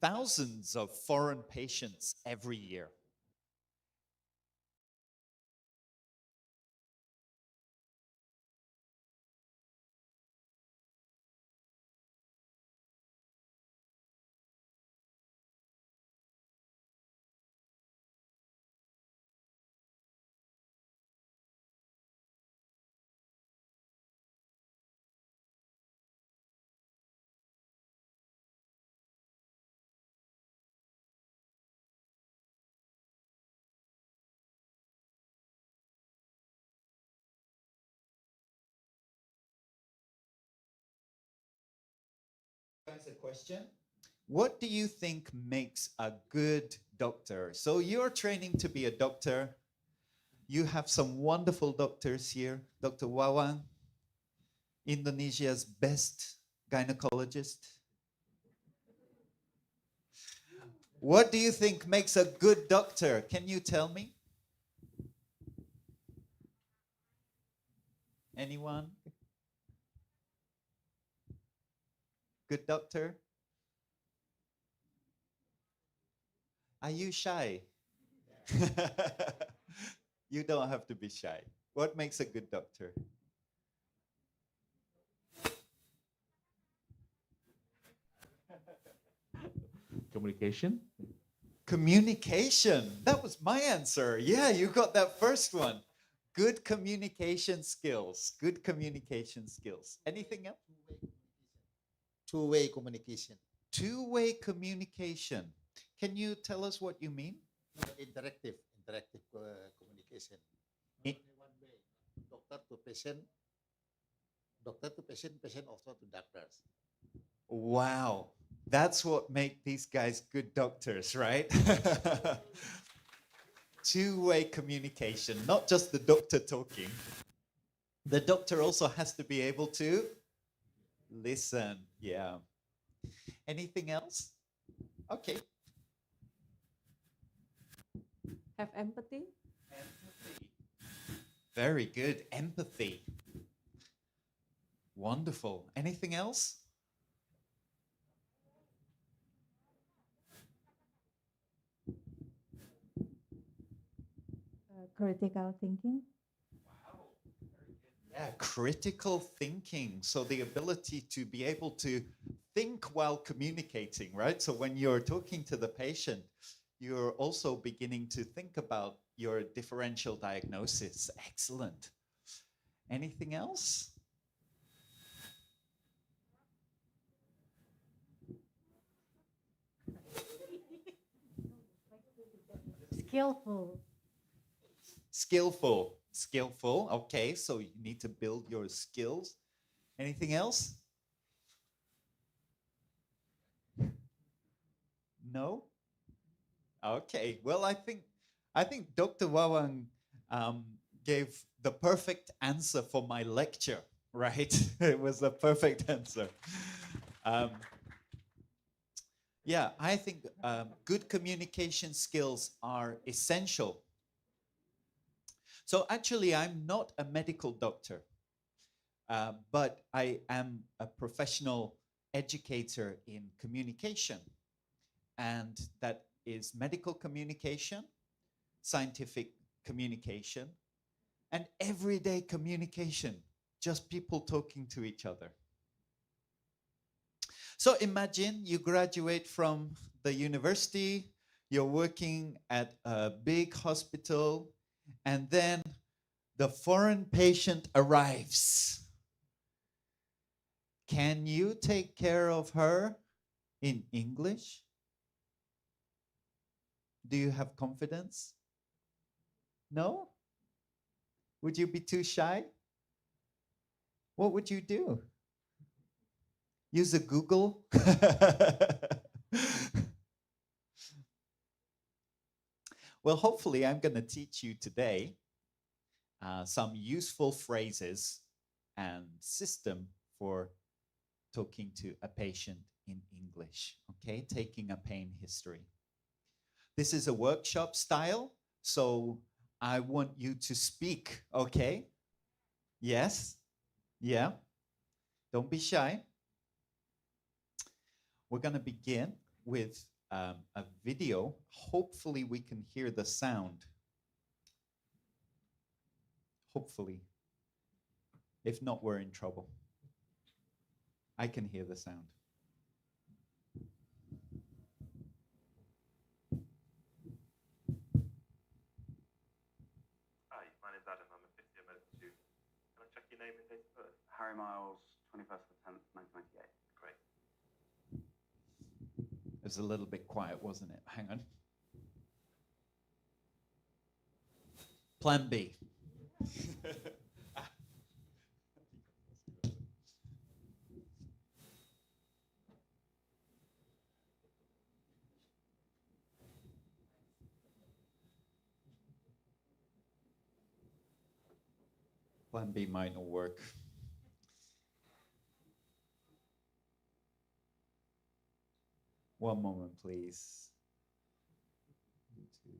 thousands of foreign patients every year. Answer question. What do you think makes a good doctor? So you're training to be a doctor. You have some wonderful doctors here. Dr. Wawang, Indonesia's best gynecologist. What do you think makes a good doctor? Can you tell me? Anyone? Good doctor? Are you shy? You don't have to be shy. What makes a good doctor? Communication. Communication. That was my answer. Yeah, you got that first one. Good communication skills. Good communication skills. Anything else? Two-way communication. Two-way communication. Can you tell us what you mean? Interactive communication. I- Not only one way. Doctor to patient, doctor to patient, patient also to doctors. Wow. That's what make these guys good doctors, right? Two-way communication, not just the doctor talking. The doctor also has to be able to listen. Yeah. Anything else? Okay. Have empathy. Empathy. Very good. Empathy. Wonderful. Anything else? Critical thinking. Yeah, critical thinking. So the ability to be able to think while communicating, right? So when you're talking to the patient, you're also beginning to think about your differential diagnosis. Excellent. Anything else? Skillful. Skillful. Skillful. Okay, so you need to build your skills. Anything else? No? Okay. Well, I think Dr. Wawang gave the perfect answer for my lecture, right? It was a perfect answer. Um, yeah, I think good communication skills are essential. So actually, I'm not a medical doctor, but I am a professional educator in communication. And that is medical communication, scientific communication, and everyday communication, just people talking to each other. So imagine you graduate from the university, you're working at a big hospital, and then the foreign patient arrives. Can you take care of her in English? Do you have confidence? No? Would you be too shy? What would you do? Use a Google? Well, hopefully, I'm going to teach you today some useful phrases and system for talking to a patient in English, okay? Taking a pain history. This is a workshop style, so I want you to speak, okay? Yes? Yeah? Don't be shy. We're going to begin with a video. Hopefully, we can hear the sound. Hopefully. If not, we're in trouble. I can hear the sound. Hi, my name's Adam. I'm a fifth year medical student. Can I check your name and date of birth? Harry Miles, 21st of the 10th, 1998. Great. It was a little bit quiet, wasn't it? Hang on. Plan B. Plan B might not work. One moment, please. Plan C.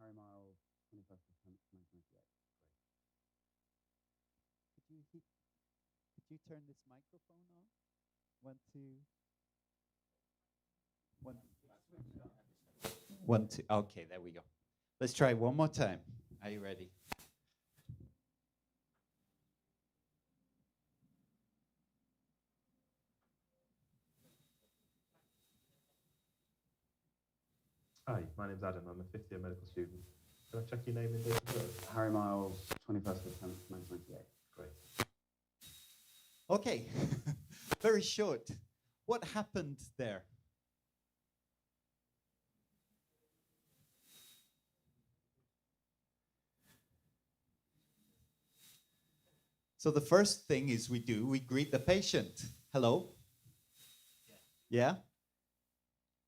Harry Miles, 21st of 10th, 1998. Could you turn this microphone on? 1, 2. 1, 1, 2. Okay, there we go. Let's try one more time. Are you ready? Hi, my name's Adam. I'm a fifth year medical student. Can I check your name and date of birth? Harry Miles, 21st of 10th, 1998. Great. Okay, very short. What happened there? So the first thing is we greet the patient. Hello? Yeah?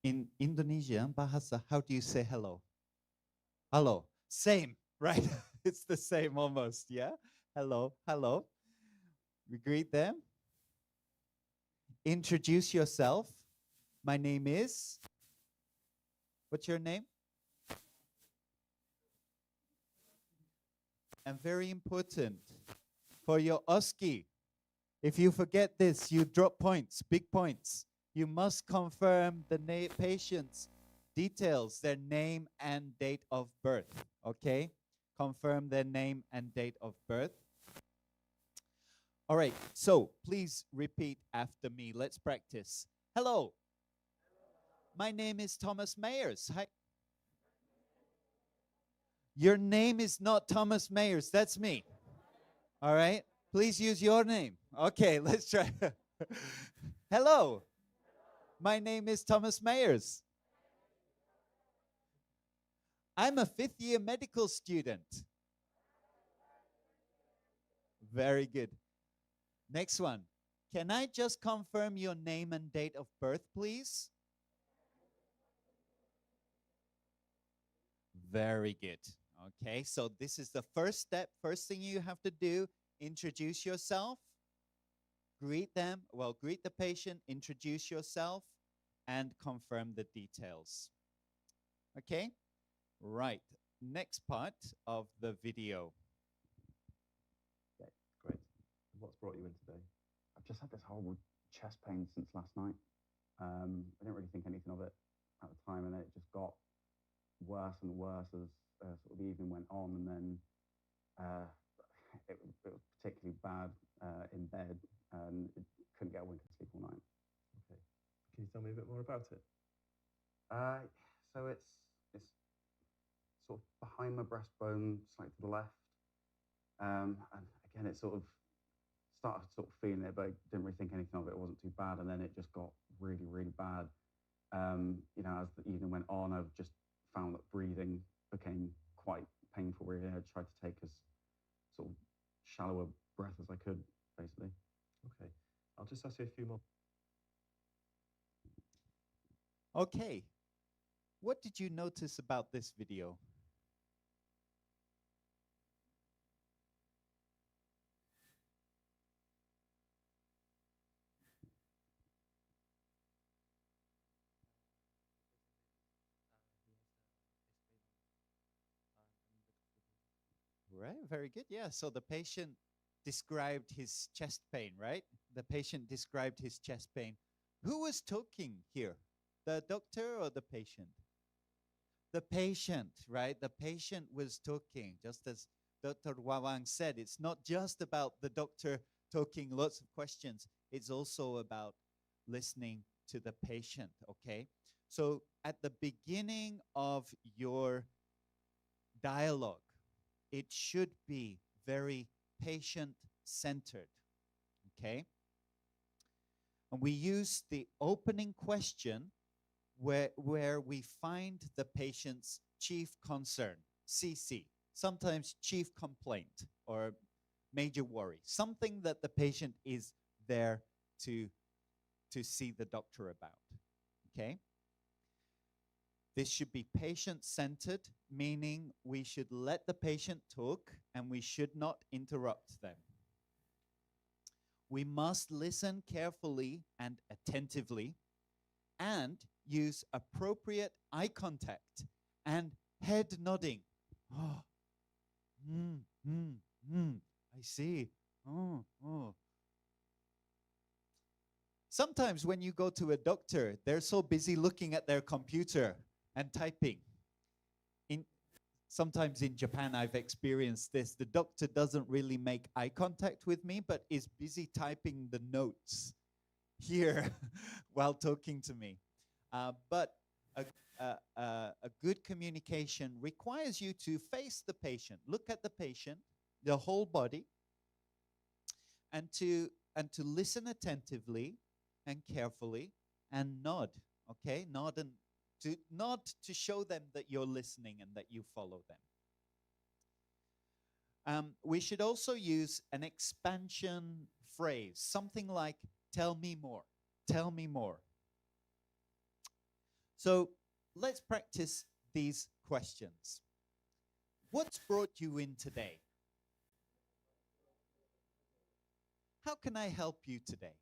In Indonesian bahasa, how do you say hello? Hello. Same, right? It's the same almost, yeah? Hello, hello. We greet them. Introduce yourself. My name is. What's your name? And very important, for your OSCE, if you forget this, you drop points, big points. You must confirm the patient's details, their name and date of birth, okay? Confirm their name and date of birth. All right, so please repeat after me. Let's practice. Hello. My name is Thomas Mayers. Hi. Your name is not Thomas Mayers, that's me. All right, please use your name. Okay, let's try. Hello. My name is Thomas Mayers. I'm a fifth year medical student. Very good. Next one. Can I just confirm your name and date of birth, please? Very good. Okay, so this is the first step. First thing you have to do, introduce yourself, greet them, greet the patient, introduce yourself, and confirm the details. Okay, right. Next part of the video. Okay, great. What's brought you in today? I've just had this horrible chest pain since last night. I didn't really think anything of it at the time, and then it just got worse and worse as sort of the evening went on, and then it was particularly bad in bed, and it couldn't get a wink of sleep all night. Okay, can you tell me a bit more about it? So it's sort of behind my breastbone, slightly to the left, and again it sort of started sort of feeling it, but I didn't really think anything of it. It wasn't too bad, and then it just got really, really bad. You know, as the evening went on, I've just found that breathing became quite painful. Really, I tried to take as sort of shallow a breath as I could, basically. Okay, I'll just ask you a few more. Okay, what did you notice about this video? Right, very good. Yeah, so the patient described his chest pain, right? The patient described his chest pain. Who was talking here? The doctor or the patient? The patient, right? The patient was talking, just as Dr. Wawang said. It's not just about the doctor talking lots of questions. It's also about listening to the patient, okay? So at the beginning of your dialogue, it should be very patient-centered, okay? And we use the opening question where we find the patient's chief concern, CC, sometimes chief complaint or major worry, something that the patient is there to see the doctor about, okay? This should be patient-centered, meaning we should let the patient talk and we should not interrupt them. We must listen carefully and attentively and use appropriate eye contact and Head nodding. Oh, I see. Oh. Sometimes when you go to a doctor, they're so busy looking at their computer and typing. Sometimes in Japan, I've experienced this. The doctor doesn't really make eye contact with me, but is busy typing the notes here while talking to me. But a good communication requires you to face the patient, look at the patient, the whole body, and to listen attentively and carefully and nod, okay? Nod to show them that you're listening and that you follow them. We should also use an expansion phrase, something like, tell me more, tell me more. So let's practice these questions. What's brought you in today? How can I help you today?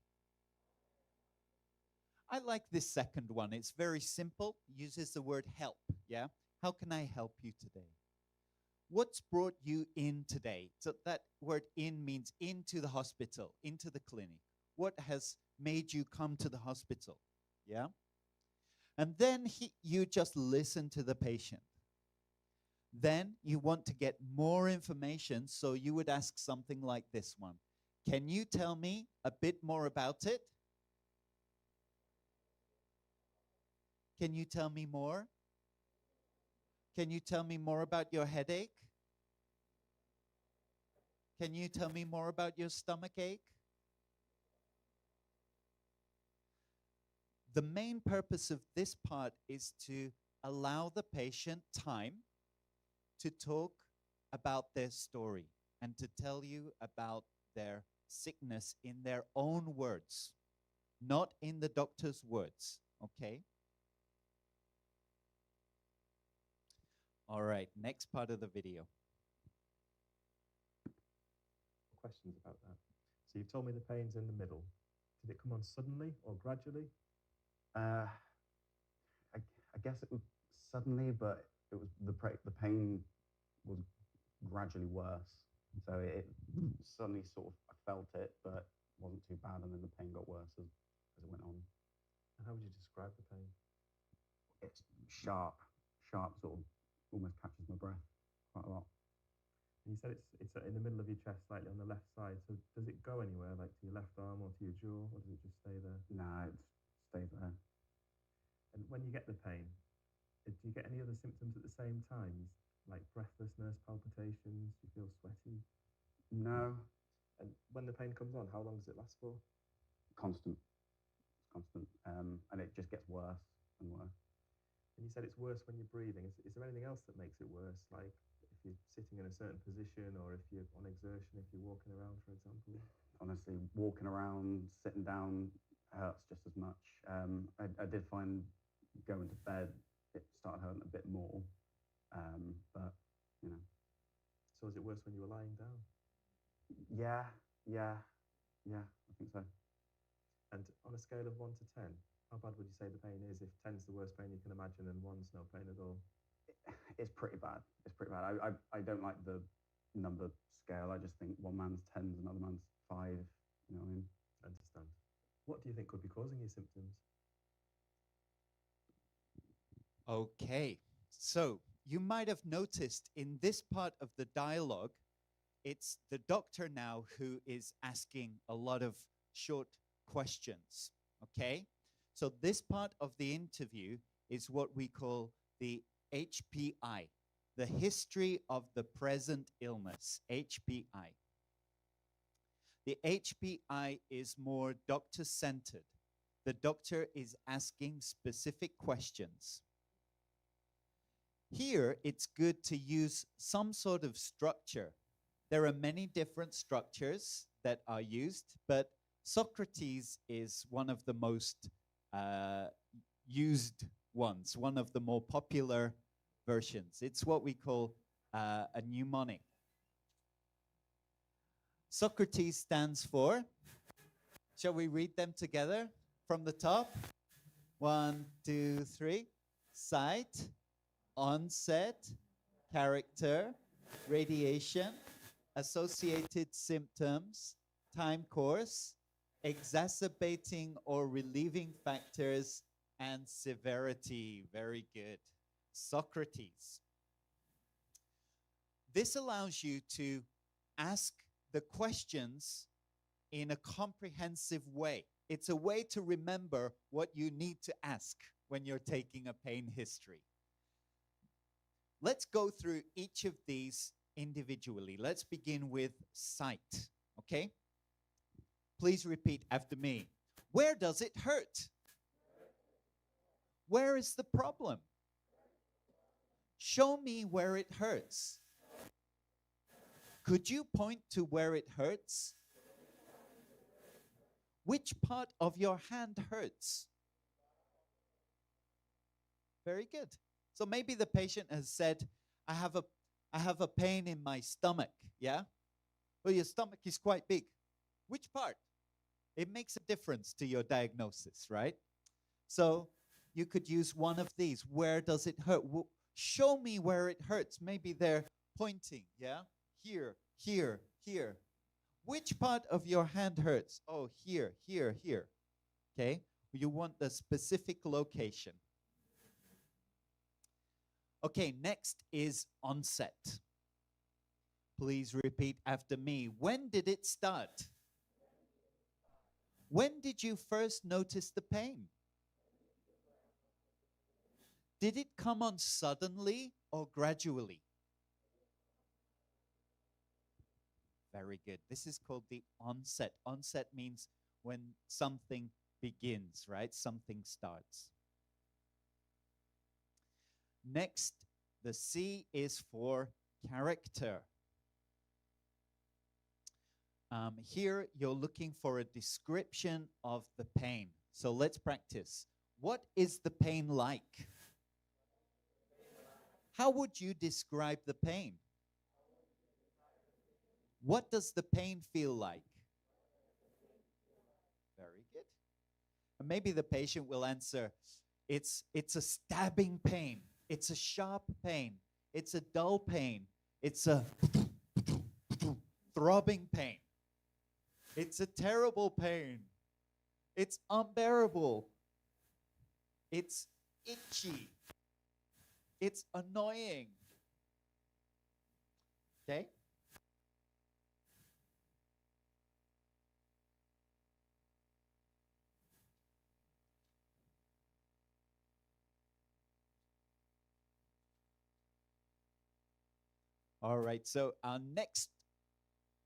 I like this second one. It's very simple, uses the word help, yeah? How can I help you today? What's brought you in today? So that word in means into the hospital, into the clinic. What has made you come to the hospital, yeah? And then you just listen to the patient. Then you want to get more information, so you would ask something like this one. Can you tell me a bit more about it? Can you tell me more? Can you tell me more about your headache? Can you tell me more about your stomach ache? The main purpose of this part is to allow the patient time to talk about their story and to tell you about their sickness in their own words, not in the doctor's words, okay? All right, next part of the video. Questions about that. So you've told me the pain's in the middle. Did it come on suddenly or gradually? I guess it was suddenly, but it was the pain was gradually worse. So it suddenly sort of, I felt it, but wasn't too bad, and then the pain got worse as it went on. And how would you describe the pain? It's sharp, sort of almost catches my breath quite a lot. And you said it's in the middle of your chest, slightly on the left side. So does it go anywhere, like to your left arm or to your jaw, or does it just stay there? No, it stays there. And when you get the pain, do you get any other symptoms at the same time, like breathlessness, palpitations? Do you feel sweaty? No. And when the pain comes on, how long does it last for? Constant. It's constant. And it just gets worse and worse. And you said it's worse when you're breathing. Is there anything else that makes it worse? Like if you're sitting in a certain position, or if you're on exertion, if you're walking around, for example? Honestly, walking around, sitting down hurts just as much. I did find going to bed, it started hurting a bit more. But, you know. So is it worse when you were lying down? Yeah, I think so. And on a scale of 1 to 10, how bad would you say the pain is? If 10's the worst pain you can imagine and 1's no pain at all? It's pretty bad. It's pretty bad. I don't like the number scale. I just think one man's 10s, another man's 5. You know what I mean? I understand. What do you think could be causing your symptoms? Okay, so you might have noticed in this part of the dialogue, it's the doctor now who is asking a lot of short questions, okay? So this part of the interview is what we call the HPI, the history of the present illness, HPI. The HPI is more doctor-centered. The doctor is asking specific questions. Here, it's good to use some sort of structure. There are many different structures that are used, but Socrates is one of the most used ones, one of the more popular versions. It's what we call a mnemonic. Socrates stands for, shall we read them together from the top? 1, 2, 3. Sight, onset, character, radiation, associated symptoms, time course, exacerbating or relieving factors, and severity. Very good. Socrates. This allows you to ask the questions in a comprehensive way. It's a way to remember what you need to ask when you're taking a pain history. Let's go through each of these individually. Let's begin with sight, okay? Please repeat after me. Where does it hurt? Where is the problem? Show me where it hurts. Could you point to where it hurts? Which part of your hand hurts? Very good. So maybe the patient has said, I have a pain in my stomach, yeah? Well, your stomach is quite big. Which part? It makes a difference to your diagnosis, right? So you could use one of these. Where does it hurt? Show me where it hurts. Maybe they're pointing, yeah? Here, here, here. Which part of your hand hurts? Oh, here, here, here. Okay? You want the specific location. Okay, next is onset. Please repeat after me. When did it start? When did you first notice the pain? Did it come on suddenly or gradually? Very good. This is called the onset. Onset means when something begins, right? Something starts. Next, the C is for character. Here, you're looking for a description of the pain. So let's practice. What is the pain like? How would you describe the pain? What does the pain feel like? Very good. And maybe the patient will answer, it's a stabbing pain. It's a sharp pain. It's a dull pain. It's a throbbing pain. It's a terrible pain. It's unbearable. It's itchy. It's annoying. Okay? All right, so our next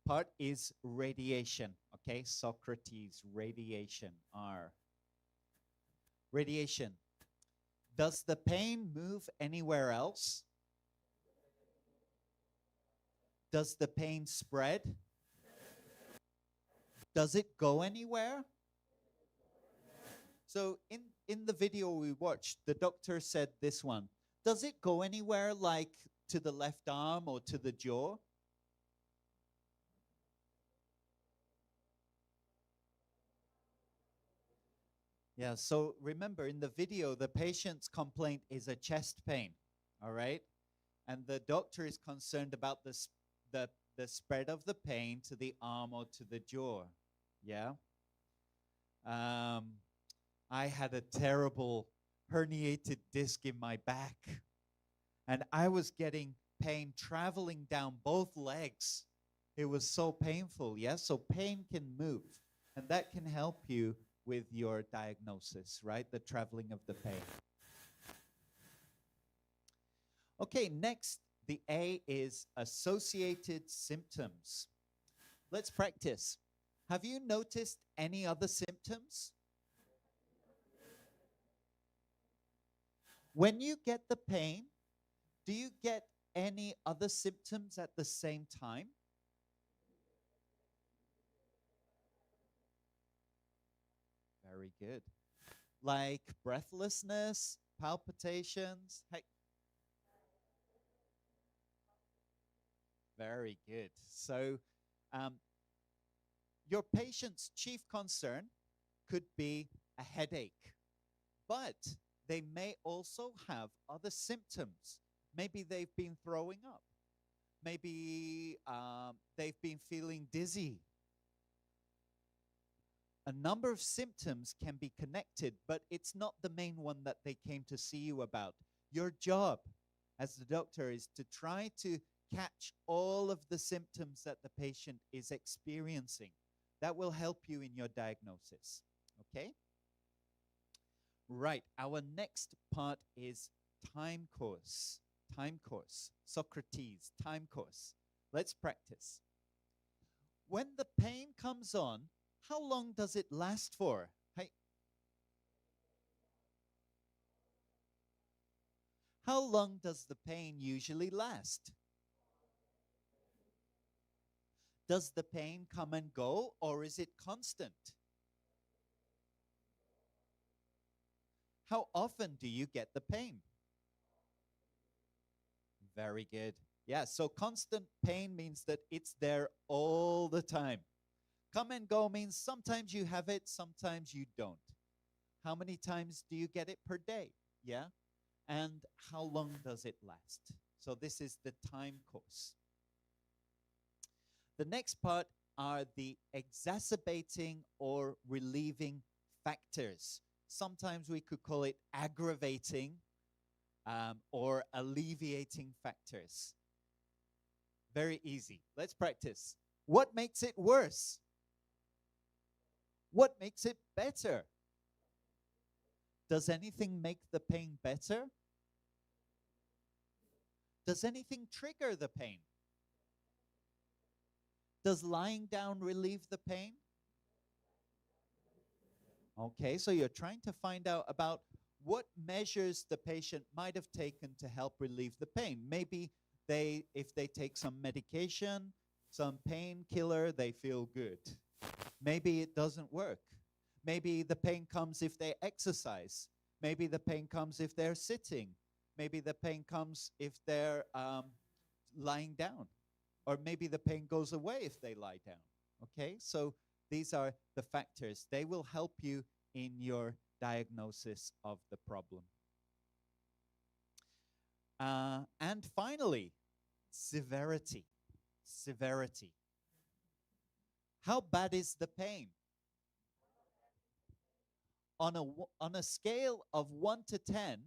part is radiation. Okay, Socrates, radiation, R. Radiation. Does the pain move anywhere else? Does the pain spread? Does it go anywhere? So in the video we watched, the doctor said this one. Does it go anywhere like to the left arm or to the jaw? Yeah, so remember in the video, the patient's complaint is a chest pain, all right? And the doctor is concerned about the spread of the pain to the arm or to the jaw, yeah? I had a terrible herniated disc in my back, and I was getting pain traveling down both legs. It was so painful, yeah? So pain can move, and that can help you with your diagnosis, right? The traveling of the pain. Okay, next, the A is associated symptoms. Let's practice. Have you noticed any other symptoms? When you get the pain, do you get any other symptoms at the same time? Very good. Like breathlessness, palpitations. Hey. Very good. So your patient's chief concern could be a headache, but they may also have other symptoms. Maybe they've been throwing up. Maybe they've been feeling dizzy. A number of symptoms can be connected, but it's not the main one that they came to see you about. Your job as the doctor is to try to catch all of the symptoms that the patient is experiencing. That will help you in your diagnosis, okay? Right, our next part is time course. Time course, Socrates, time course. Let's practice. When the pain comes on, how long does it last for? Hey. How long does the pain usually last? Does the pain come and go, or is it constant? How often do you get the pain? Very good. Yeah, so constant pain means that it's there all the time. Come and go means sometimes you have it, sometimes you don't. How many times do you get it per day? Yeah. And how long does it last? So this is the time course. The next part are the exacerbating or relieving factors. Sometimes we could call it aggravating or alleviating factors. Very easy. Let's practice. What makes it worse? What makes it better? Does anything make the pain better? Does anything trigger the pain? Does lying down relieve the pain? Okay, so you're trying to find out about what measures the patient might have taken to help relieve the pain. Maybe if they take some medication, some painkiller, they feel good. Maybe it doesn't work. Maybe the pain comes if they exercise. Maybe the pain comes if they're sitting. Maybe the pain comes if they're lying down. Or maybe the pain goes away if they lie down. Okay, so these are the factors. They will help you in your diagnosis of the problem. And finally, severity. Severity. How bad is the pain? On a scale of 1 to 10,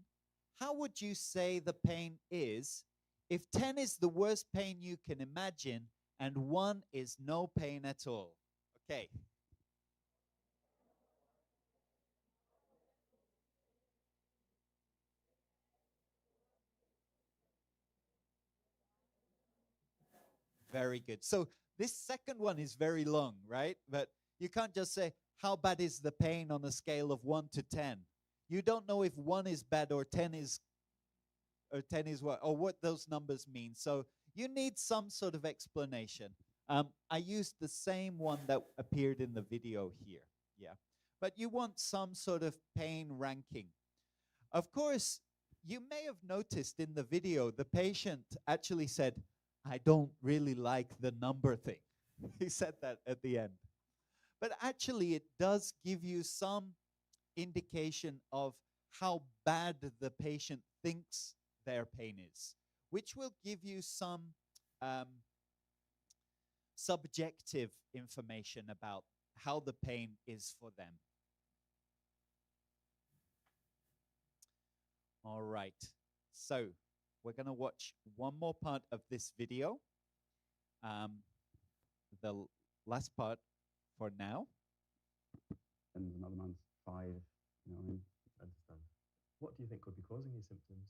how would you say the pain is if 10 is the worst pain you can imagine and 1 is no pain at all? Okay. Very good. So this second one is very long, right? But you can't just say, how bad is the pain on a scale of 1 to 10? You don't know if 1 is bad or 10 is what, or what those numbers mean. So you need some sort of explanation. I used the same one that appeared in the video here. Yeah. But you want some sort of pain ranking. Of course, you may have noticed in the video, the patient actually said, I don't really like the number thing. He said that at the end. But actually, it does give you some indication of how bad the patient thinks their pain is, which will give you some subjective information about how the pain is for them. All right, so we're going to watch one more part of this video. The last part for now. And another man's 5, you know what I mean? I understand. What do you think could be causing your symptoms?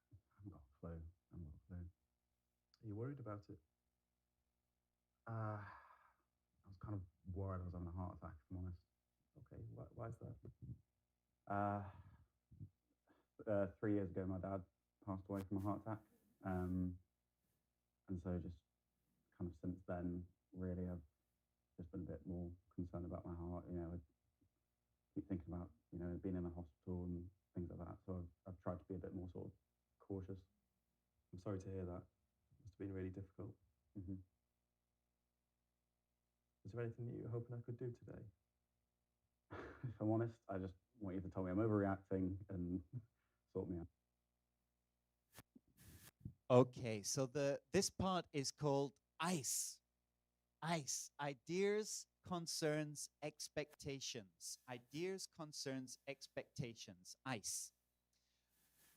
I haven't got a clue. I haven't got a clue. Are you worried about it? I was kind of worried I was having a heart attack, if I'm honest. Okay, why is that? 3 years ago, my dad passed away from a heart attack. And so just kind of since then, really, I've just been a bit more concerned about my heart. You know, I keep thinking about, you know, being in a hospital and things like that. So I've tried to be a bit more sort of cautious. I'm sorry to hear that. It must have been really difficult. Mm-hmm. Is there anything that you're hoping I could do today? If I'm honest, I just want you to tell me I'm overreacting and sort me out. Okay, so this part is called ICE. ICE, ideas, concerns, expectations. Ideas, concerns, expectations. ICE.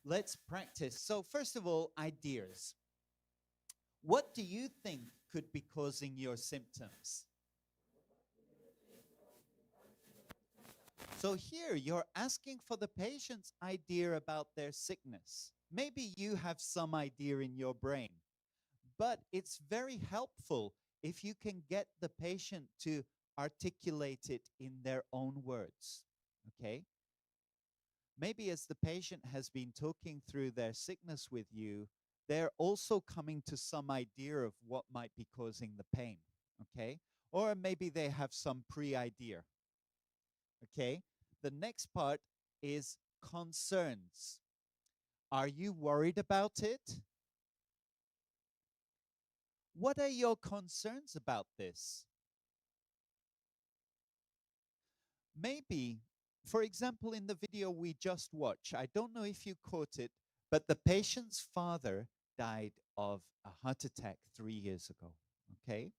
Let's practice. So first of all, ideas. What do you think could be causing your symptoms? So here you're asking for the patient's idea about their sickness. Maybe you have some idea in your brain, but it's very helpful if you can get the patient to articulate it in their own words, okay? Maybe as the patient has been talking through their sickness with you, they're also coming to some idea of what might be causing the pain, okay? Or maybe they have some pre-idea, okay? The next part is concerns. Are you worried about it? What are your concerns about this? Maybe, for example, in the video we just watched, I don't know if you caught it, but the patient's father died of a heart attack 3 years ago, okay?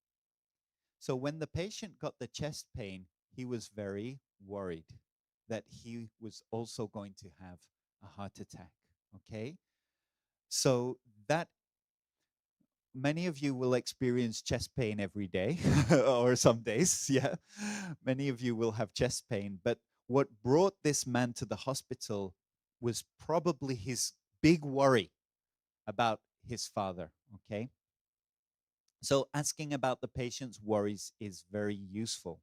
So when the patient got the chest pain, he was very worried that he was also going to have a heart attack, okay? So that many of you will experience chest pain every day or some days, yeah. Many of you will have chest pain, but what brought this man to the hospital was probably his big worry about his father, okay? So asking about the patient's worries is very useful.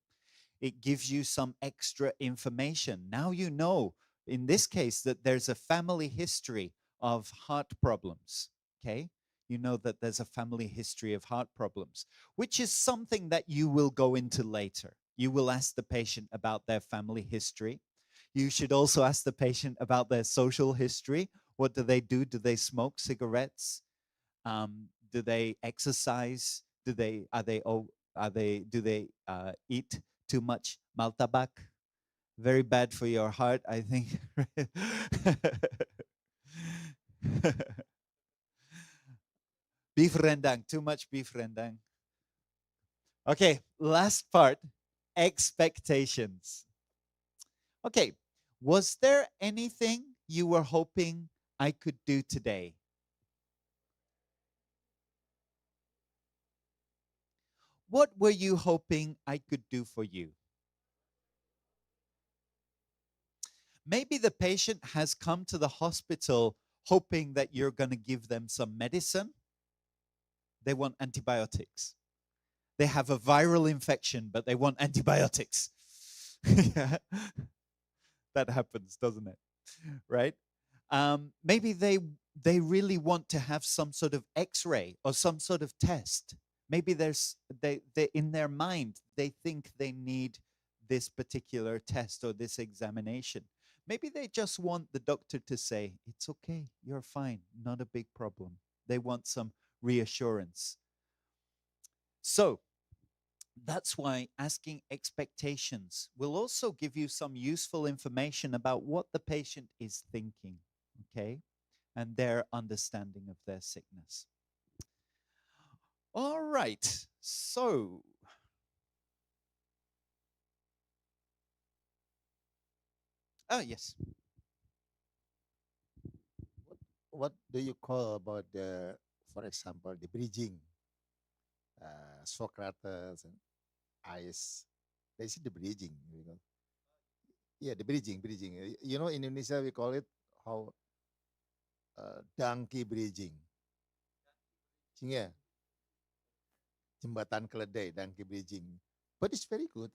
It gives you some extra information. Now you know, in this case, that there's a family history of heart problems, okay? You know that there's a family history of heart problems, which is something that you will go into later. You will ask the patient about their family history. You should also ask the patient about their social history. What do they do? Do they smoke cigarettes? Do they exercise? Do they eat too much maltabak? Very bad for your heart, I think. Beef rendang, too much beef rendang. Okay, last part, expectations. Okay, was there anything you were hoping I could do today? What were you hoping I could do for you? Maybe the patient has come to the hospital hoping that you're going to give them some medicine. They want antibiotics. They have a viral infection, but they want antibiotics. Yeah. That happens, doesn't it? Right? Maybe they really want to have some sort of X-ray or some sort of test. Maybe they in their mind they think they need this particular test or this examination. Maybe they just want the doctor to say, it's okay, you're fine, not a big problem. They want some reassurance. So that's why asking expectations will also give you some useful information about what the patient is thinking, okay, and their understanding of their sickness. All right, so oh yes. What do you call about the, for example, the bridging? Socrates and Ice. They see the bridging, you know. Yeah, the bridging. You know, in Indonesia we call it how donkey bridging. Yeah, jembatan keledai, donkey bridging. But it's very good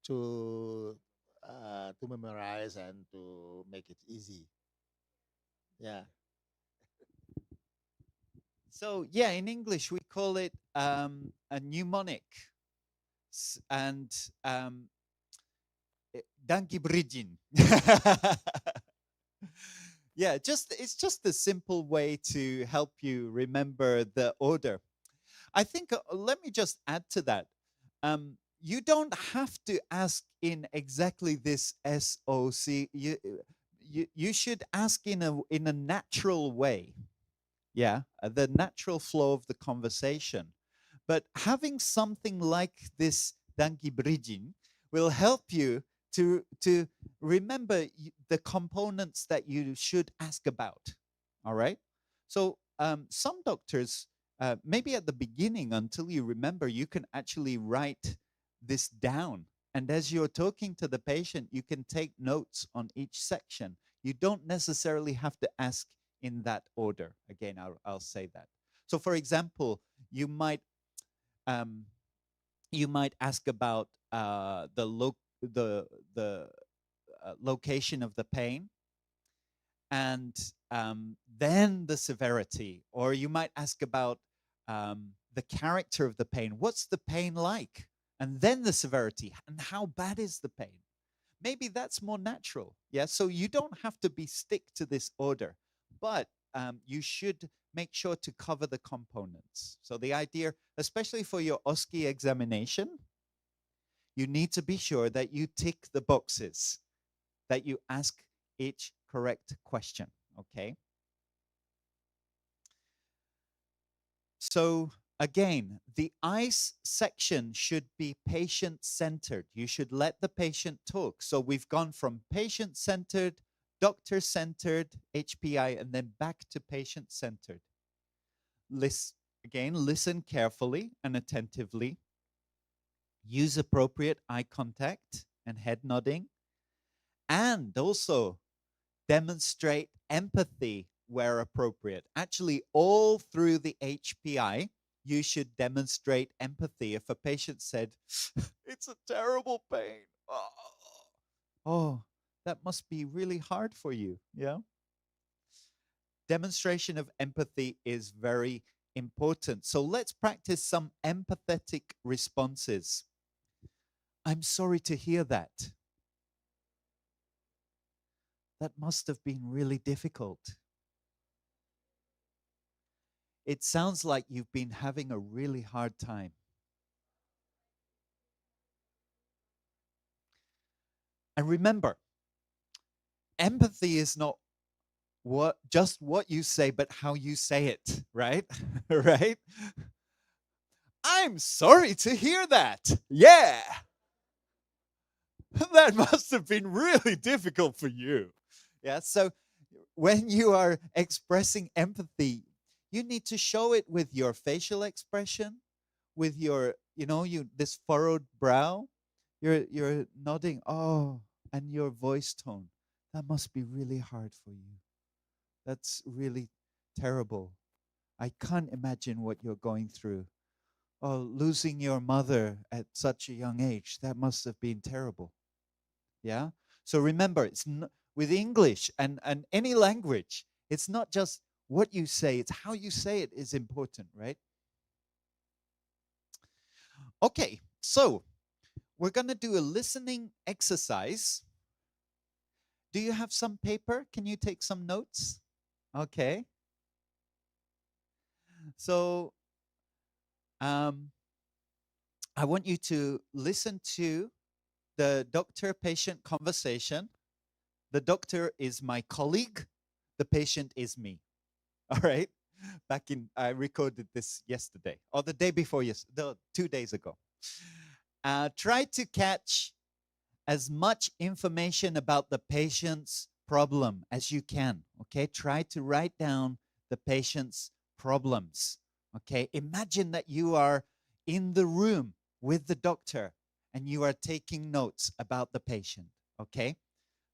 to memorize and to make it easy. Yeah. So yeah, in English we call it a mnemonic, and donkey bridging. Yeah, it's just a simple way to help you remember the order. I think let me just add to that. you don't have to ask in exactly this SOC. You should ask in a natural way. Yeah, the natural flow of the conversation. But having something like this Danki bridging will help you to remember the components that you should ask about. All right. So some doctors, maybe at the beginning, until you remember, you can actually write this down. And as you're talking to the patient, you can take notes on each section. You don't necessarily have to ask in that order. Again, I'll say that. So, for example, you might ask about the location of the pain, and then the severity, or you might ask about the character of the pain. What's the pain like? And then the severity, and how bad is the pain? Maybe that's more natural. Yeah, so you don't have to be stick to this order, but you should make sure to cover the components. So the idea, especially for your OSCE examination, you need to be sure that you tick the boxes, that you ask each correct question, okay? So again, the ICE section should be patient-centered. You should let the patient talk. So we've gone from patient-centered, doctor-centered, HPI, and then back to patient-centered. Listen carefully and attentively. Use appropriate eye contact and head nodding. And also demonstrate empathy where appropriate. Actually, all through the HPI, you should demonstrate empathy. If a patient said, it's a terrible pain, oh, that must be really hard for you, yeah? Demonstration of empathy is very important. So let's practice some empathetic responses. I'm sorry to hear that. That must have been really difficult. It sounds like you've been having a really hard time. And remember, empathy is not just what you say, but how you say it, right? Right? I'm sorry to hear that. Yeah. That must have been really difficult for you. Yeah, so when you are expressing empathy, you need to show it with your facial expression, with your, this furrowed brow. You're nodding, oh, and your voice tone. That must be really hard for you. That's really terrible. I can't imagine what you're going through. Oh, losing your mother at such a young age, that must have been terrible. Yeah? So remember, it's with English and any language, it's not just what you say, it's how you say it is important, right? Okay, so we're going to do a listening exercise. Do you have some paper? Can you take some notes? Okay. So I want you to listen to the doctor-patient conversation. The doctor is my colleague. The patient is me. All right? I recorded this yesterday, or the day before, 2 days ago. Try to catch as much information about the patient's problem as you can, okay? Try to write down the patient's problems, okay? Imagine that you are in the room with the doctor and you are taking notes about the patient, okay?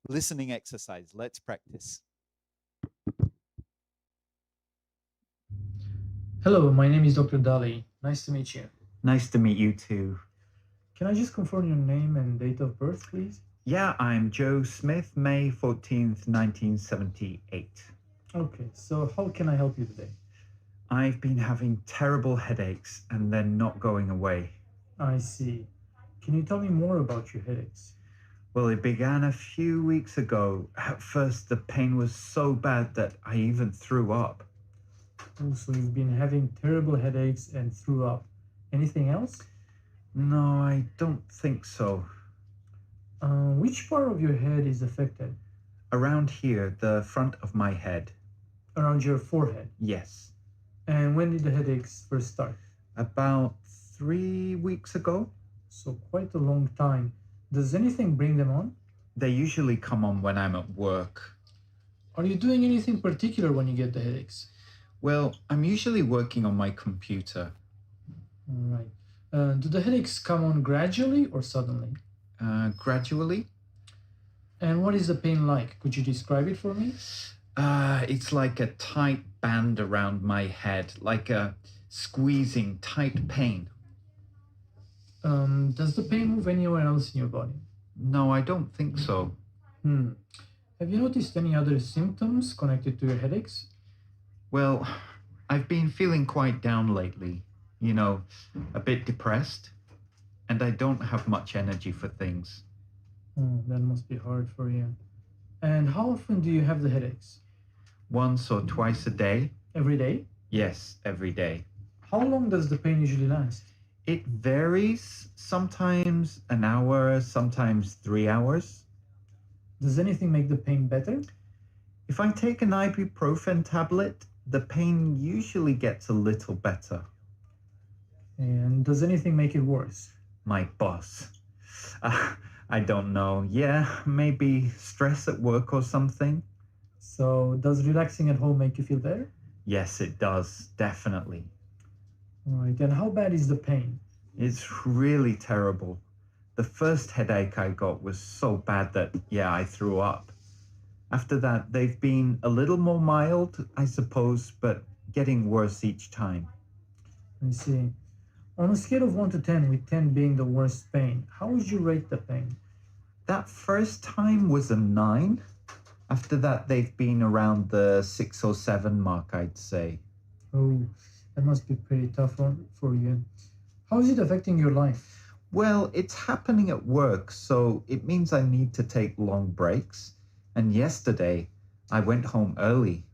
Listening exercise, let's practice. Hello, my name is Dr. Dali. Nice to meet you. Nice to meet you too. Can I just confirm your name and date of birth, please? Yeah, I'm Joe Smith, May 14th, 1978. Okay, so how can I help you today? I've been having terrible headaches and they're not going away. I see. Can you tell me more about your headaches? Well, it began a few weeks ago. At first, the pain was so bad that I even threw up. Oh, so you've been having terrible headaches and threw up. Anything else? No, I don't think so. Which part of your head is affected? Around here, the front of my head. Around your forehead. Yes. And when did the headaches first start? About 3 weeks ago. So quite a long time. Does anything bring them on? They usually come on when I'm at work. Are you doing anything particular when you get the headaches? Well, I'm usually working on my computer. All right. Do the headaches come on gradually or suddenly? Gradually. And what is the pain like? Could you describe it for me? It's like a tight band around my head, like a squeezing tight pain. Does the pain move anywhere else in your body? No, I don't think so. Have you noticed any other symptoms connected to your headaches? Well, I've been feeling quite down lately, you know, a bit depressed, and I don't have much energy for things. That must be hard for you. And how often do you have the headaches? Once or twice a day? Every day? Yes, every day. How long does the pain usually last? It varies, sometimes an hour, sometimes 3 hours. Does anything make the pain better? If I take an ibuprofen tablet, the pain usually gets a little better. And does anything make it worse? My boss. I don't know. Yeah, maybe stress at work or something. So does relaxing at home make you feel better? Yes, it does, definitely. All right, and how bad is the pain? It's really terrible. The first headache I got was so bad that, yeah, I threw up. After that, they've been a little more mild, I suppose, but getting worse each time. I see. On a scale of 1 to 10, with 10 being the worst pain, how would you rate the pain? That first time was a 9. After that, they've been around the 6 or 7 mark, I'd say. Oh, that must be pretty tough for you. How is it affecting your life? Well, it's happening at work, so it means I need to take long breaks. And yesterday, I went home early.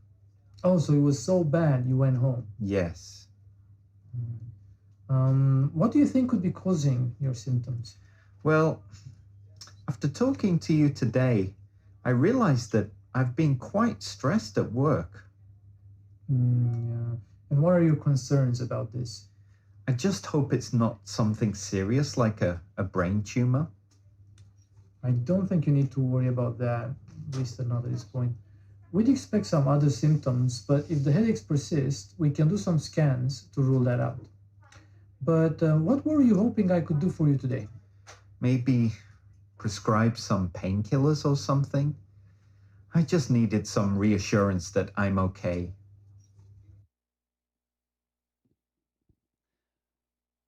Oh, so it was so bad you went home. Yes. What do you think could be causing your symptoms? Well, after talking to you today, I realized that I've been quite stressed at work. Yeah. And what are your concerns about this? I just hope it's not something serious like a brain tumor. I don't think you need to worry about that, at least not at this point. We'd expect some other symptoms, but if the headaches persist, we can do some scans to rule that out. But what were you hoping I could do for you today? Maybe prescribe some painkillers or something. I just needed some reassurance that I'm okay.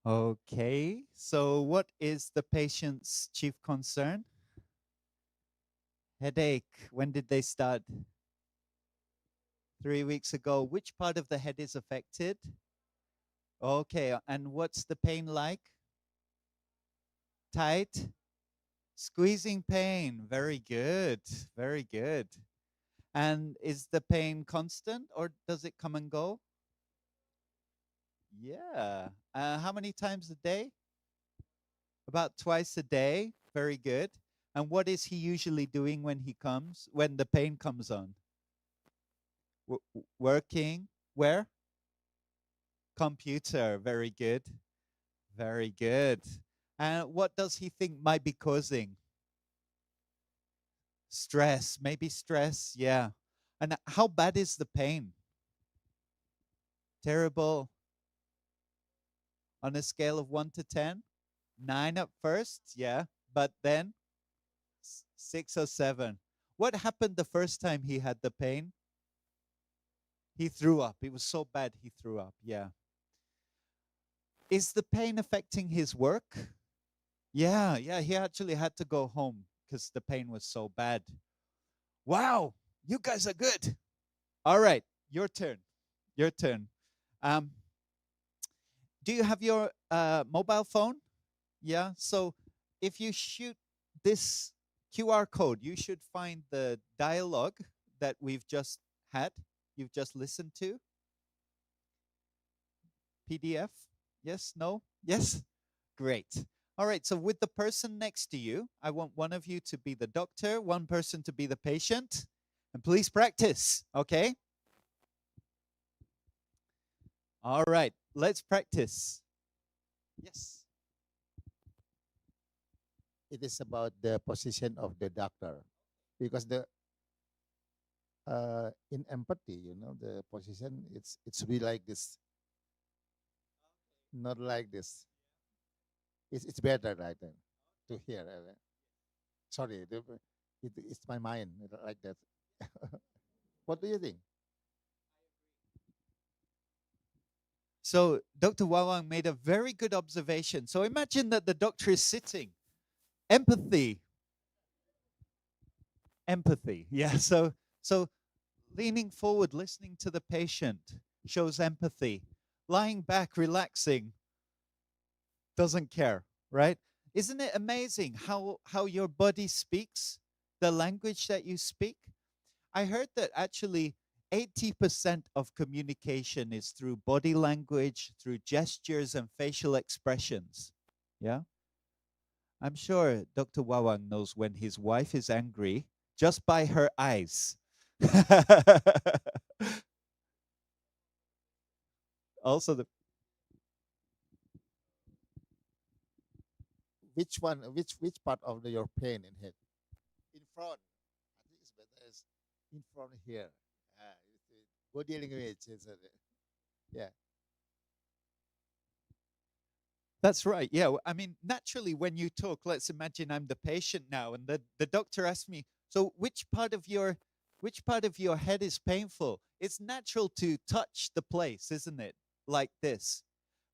Okay, so what is the patient's chief concern? Headache. When did they start? 3 weeks ago. Which part of the head is affected? Okay, and what's the pain like? Tight? Squeezing pain. Very good. Very good. And is the pain constant or does it come and go? Yeah. How many times a day? About twice a day. Very good. And what is he usually doing when he comes, when the pain comes on? Working. Where? Computer. Very good. Very good. And what does he think might be causing? Stress. Maybe stress. Yeah. And how bad is the pain? Terrible. On a scale of 1 to 10? 9 at first. Yeah. But then 6 or 7. What happened the first time he had the pain? He threw up. It was so bad he threw up. Yeah. Is the pain affecting his work? Yeah, he actually had to go home because the pain was so bad. Wow, you guys are good. All right, your turn. Your turn. Do you have your mobile phone? Yeah, so if you shoot this QR code, you should find the dialogue that we've just had, you've just listened to. PDF? Yes? No? Yes? Great. All right, so with the person next to you, I want one of you to be the doctor, one person to be the patient, and please practice, okay? All right, let's practice. Yes. It is about the position of the doctor, because the in empathy, the position it's be like this, not like this. It's better right then to hear. Sorry, it's my mind like that. What do you think? So Dr. Wawang made a very good observation. So imagine that the doctor is sitting. Empathy. Empathy. Yeah. So leaning forward, listening to the patient shows empathy. Lying back, relaxing, doesn't care, right? Isn't it amazing how your body speaks, the language that you speak? I heard that actually 80% of communication is through body language, through gestures and facial expressions. Yeah? I'm sure Dr. Wawang knows when his wife is angry just by her eyes. Also, Which one? Which part of your pain in head? In front. I think it's better as in front here. Body language is yeah. That's right. Yeah. I mean, naturally, when you talk, let's imagine I'm the patient now, and the doctor asks me, so which part of your head is painful? It's natural to touch the place, isn't it? Like this.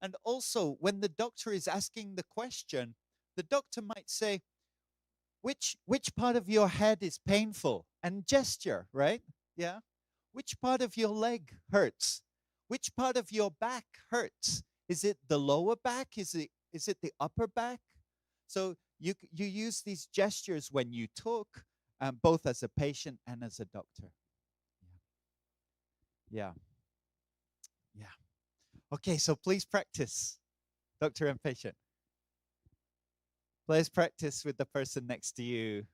And also, when the doctor is asking the question, the doctor might say, which part of your head is painful? And gesture, right? Yeah. Which part of your leg hurts? Which part of your back hurts? Is it the lower back? Is it the upper back? So you use these gestures when you talk, both as a patient and as a doctor. Yeah. Yeah. Okay, so please practice, doctor and patient. Please practice with the person next to you.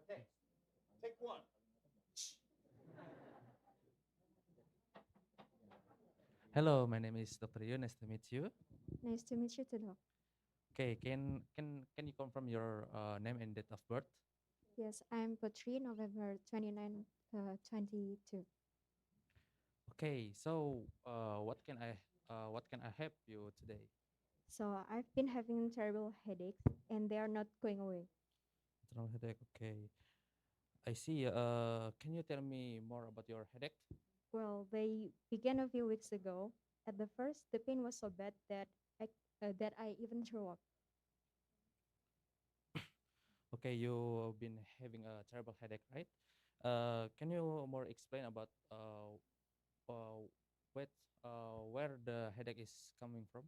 Okay, take one. Hello, my name is Dr. Yu. Nice to meet you. Nice to meet you too, Doc. Okay, can you confirm your name and date of birth? Yes, I'm Putri, November 29, 22. Okay, so what can I help you today? So I've been having terrible headaches and they are not going away. Internal headache. Okay. I see. Can you tell me more about your headache? Well, they began a few weeks ago. At the first, the pain was so bad that I even threw up. Okay, you've been having a terrible headache, right? Can you more explain about uh, what, where the headache is coming from?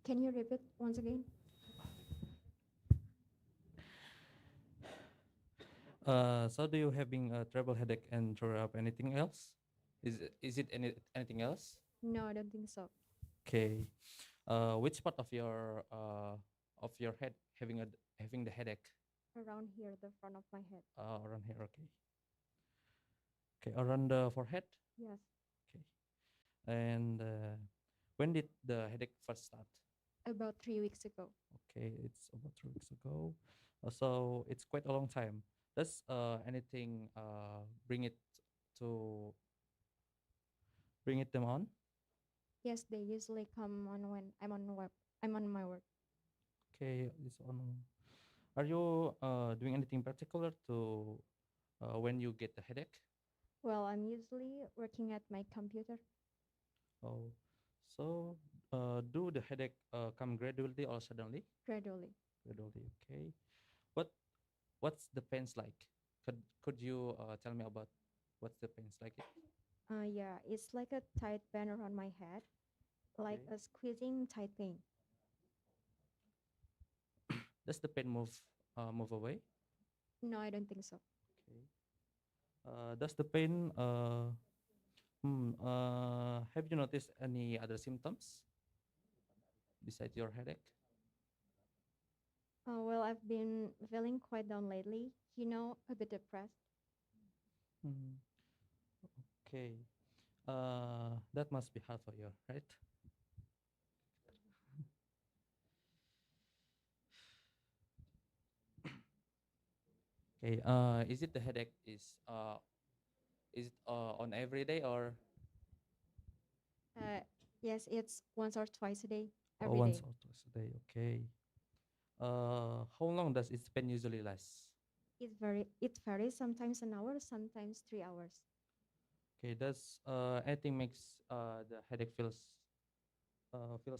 Can you repeat once again? So do you having a terrible headache and throw up anything else? Is it anything else? No, I don't think so. Okay. Which part of your head having the headache? Around here, the front of my head. Around here, okay. Okay, around the forehead. Yes, Okay. And when did the headache first start? about 3 weeks ago. Okay, it's about 3 weeks ago. So it's quite a long time. Does anything to bring it them on? Yes, they usually come on when I'm on my work. Okay, this on. Are you doing anything particular to when you get the headache? Well, I'm usually working at my computer. Oh, so do the headache come gradually or suddenly? Gradually. Gradually, okay. What what's the pains like? Could you tell me about what's the pains like? Yeah, it's like a tight band around my head, like Okay. a squeezing tight pain. Does the pain move away? No, I don't think so. Okay. Does the pain have you noticed any other symptoms besides your headache? Well, I've been feeling quite down lately, a bit depressed. Hmm. Okay. That must be hard for you, right? Okay. Is it the headache is it on every day or Uh, yes, it's once or twice a day, or every once day. or twice a day? Okay. How long does its pain usually last? It varies, sometimes an hour, sometimes 3 hours. Okay. Does anything makes the headache feels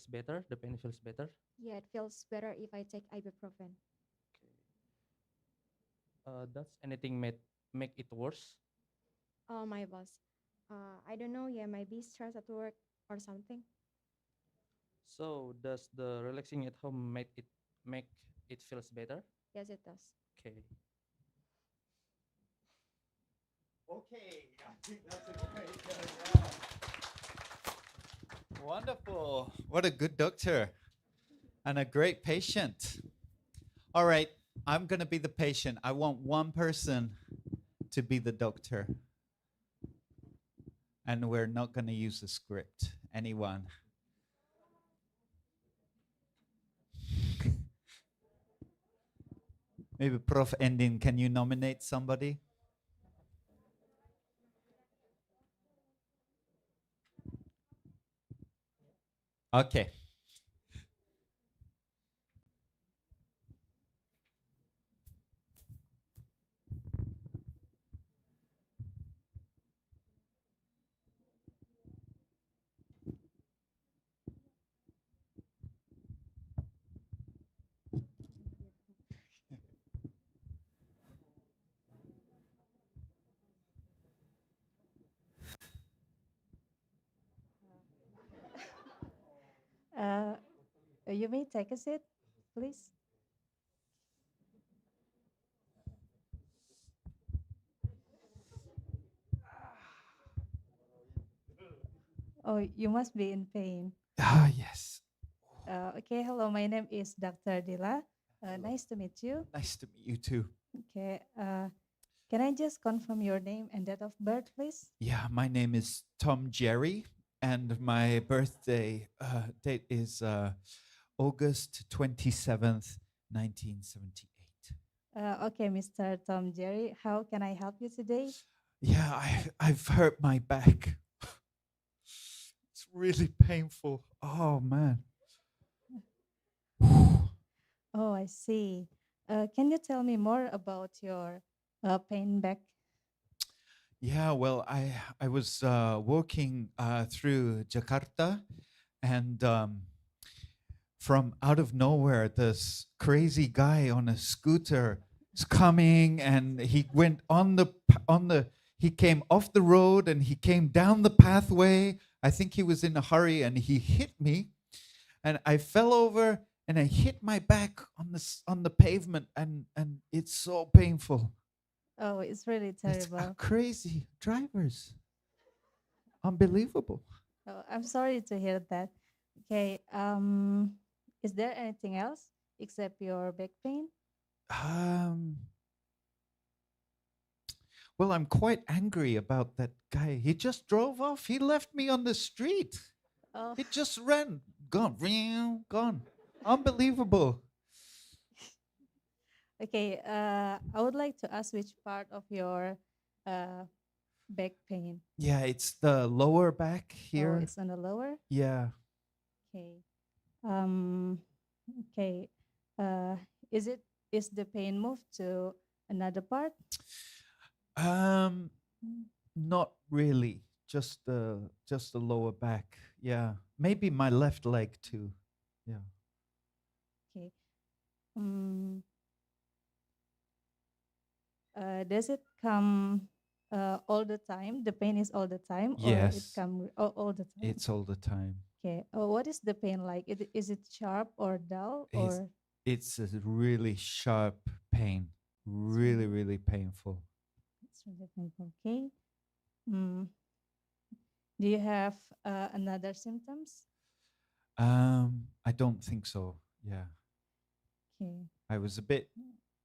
better? The pain feels better? Yeah, it feels better if I take ibuprofen. Does anything make it worse? Oh, my boss. I don't know, yeah, maybe stress at work or something. So does the relaxing at home make it feels better? Yes, it does. Okay. Okay, I think that's a great Wonderful. What a good doctor and a great patient. All right, I'm going to be the patient. I want one person to be the doctor. And we're not going to use the script. Anyone? Maybe Prof. Endin, can you nominate somebody? Okay. Uh, you may take a seat, please. Oh, you must be in pain. Ah, yes. Okay, hello, my name is Dr. Dila. Nice to meet you. Nice to meet you too. Okay, can I just confirm your name and date of birth, please? Yeah, my name is Tom Jerry, and my birthday date is August 27th, 1978. Okay, Mr. Tom Jerry, how can I help you today? Yeah, I've hurt my back. It's really painful. Oh, man. Oh, I see. Can you tell me more about your pain back? Yeah, well, I was walking through Jakarta, and from out of nowhere, this crazy guy on a scooter is coming, and he went he came off the road and he came down the pathway. I think he was in a hurry, and he hit me, and I fell over and I hit my back on on the pavement, and it's so painful. Oh, it's really It's terrible. crazy drivers, unbelievable. Oh, I'm sorry to hear that. Okay. Is there anything else except your back pain? Um, well, I'm quite angry about that guy. He just drove off. He left me on the street. Oh. He just ran, gone, gone. Unbelievable. Okay. I would like to ask which part of your back pain. Yeah, it's the lower back Oh, here. it's on the lower. Yeah. Okay. Um. Okay. Uh. Is the pain moved to another part? Um, not really. Just the lower back. Yeah. Maybe my left leg too. Yeah. Okay. Does it come all the time? The pain is all the time, or it Yes. come all the time? It's all the time. Okay. What is the pain like? Is it sharp or dull It's or? it's a really sharp pain. Really, really painful. It's really painful. Okay. Mm. Do you have another symptoms? I don't think so. Yeah. Okay. I was a bit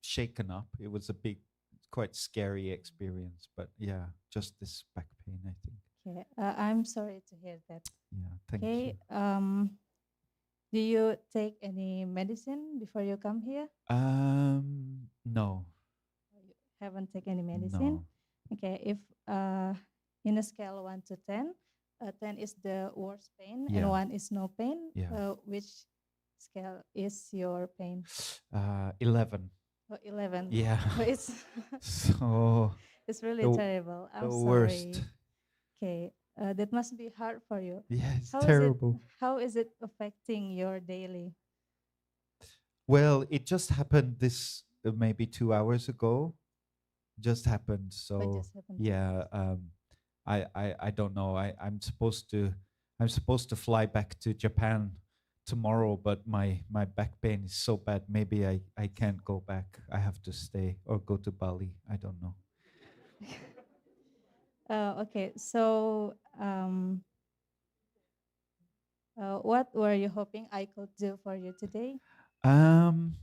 shaken up. It was a big, quite scary experience, but yeah, just this back pain, I think. Okay. I'm sorry to hear that. Yeah, thank Okay. you. Do you take any medicine before you come here? No. Haven't taken any medicine. No. Okay. If in a scale 1 to 10, 10 is the worst pain and Yeah. 1 is no pain. Yeah. Which scale is your pain? 11. Oh, 11. Yeah. Oh, it's So it's really the- terrible. I'm the sorry. worst. Okay. That must be hard for you. Yeah, it's How terrible. How is it affecting your daily? Well, it just happened this maybe 2 hours ago. Just happened. So just happened. yeah, I don't know. I'm supposed to fly back to Japan tomorrow, but my back pain is so bad. Maybe I can't go back. I have to stay or go to Bali. I don't know. Okay. So, what were you hoping I could do for you today? Um,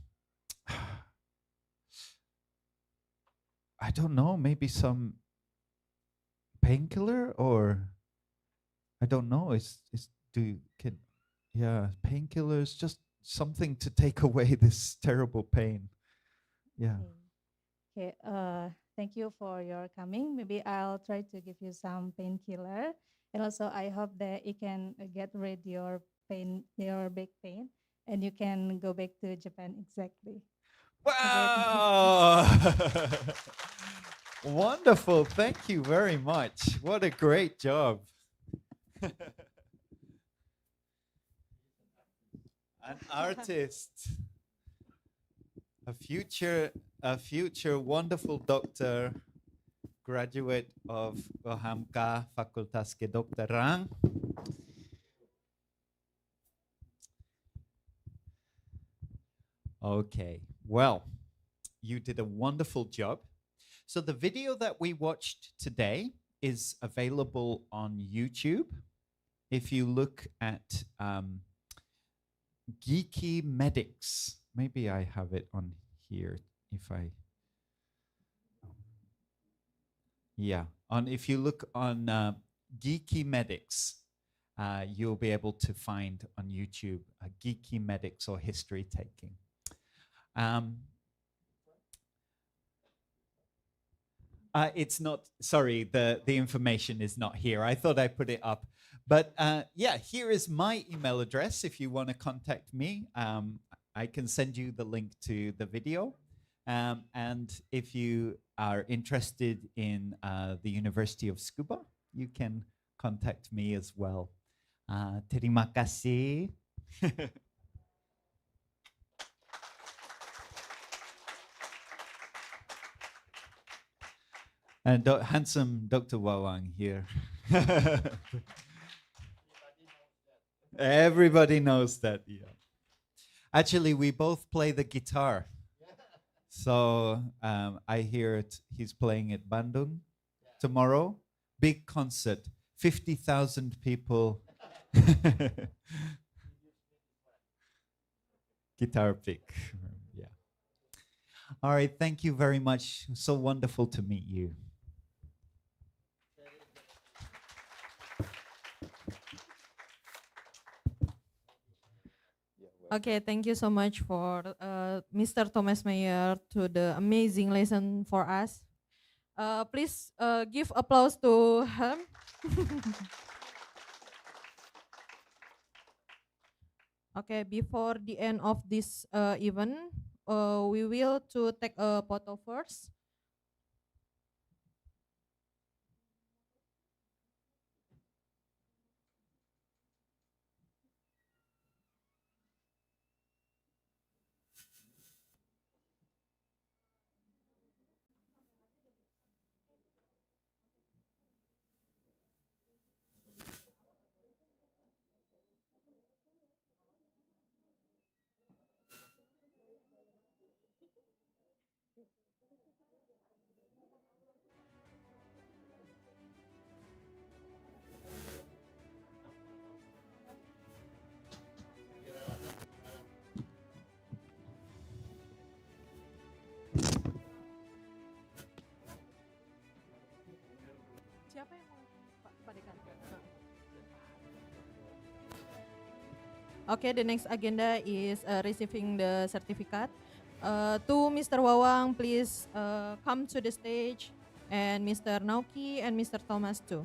I don't know. Maybe some painkiller, or I don't know. It's do you can yeah, painkillers, just something to take away this terrible pain. Yeah. Okay. Thank you for your coming. Maybe I'll try to give you some painkiller, and also I hope that you can get rid your pain, your back pain, and you can go back to Japan exactly. Wow! Wonderful. Thank you very much. What a great job. An artist. A future wonderful doctor, graduate of Uhamka, Fakultas Kedokteran. Okay, well, you did a wonderful job. So the video that we watched today is available on YouTube. If you look at Geeky Medics, maybe I have it on here. If you look on Geeky Medics, you'll be able to find on YouTube Geeky Medics or history taking. It's not, sorry, the information is not here. I thought I put it up. But yeah, here is my email address if you want to contact me. I can send you the link to the video. And if you are interested in the University of Scuba, you can contact me as well. Terima kasih. And handsome Dr. Wawang here. Everybody knows that. Yeah. Actually, we both play the guitar. So I hear he's playing at Bandung tomorrow. Big concert, 50,000 people. Guitar pick. Yeah. All right. Thank you very much. So wonderful to meet you. Okay, thank you so much for Mr. Thomas Mayer to the amazing lesson for us. Please give applause to him. Okay, before the end of this event, we will to take a photo first. Siapa yang mau Pak Dekan? Okay, the next agenda is receiving the certificate. To Mr. Wawang, please come to the stage, and Mr. Nauki and Mr. Thomas too.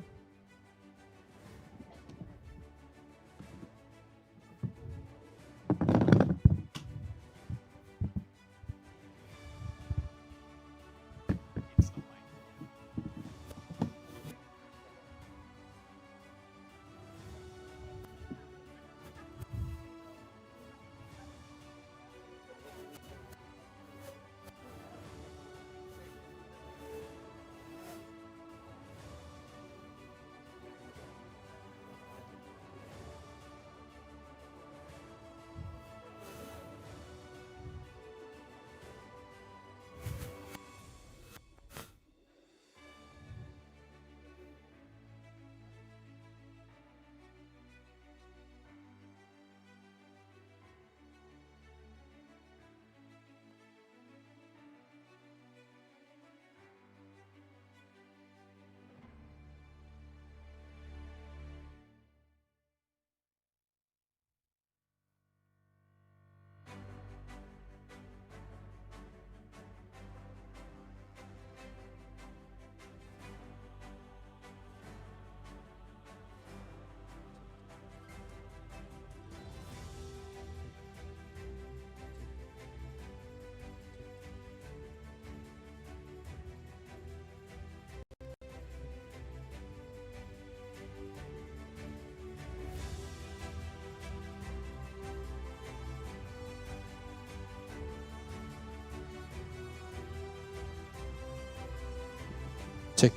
Cek.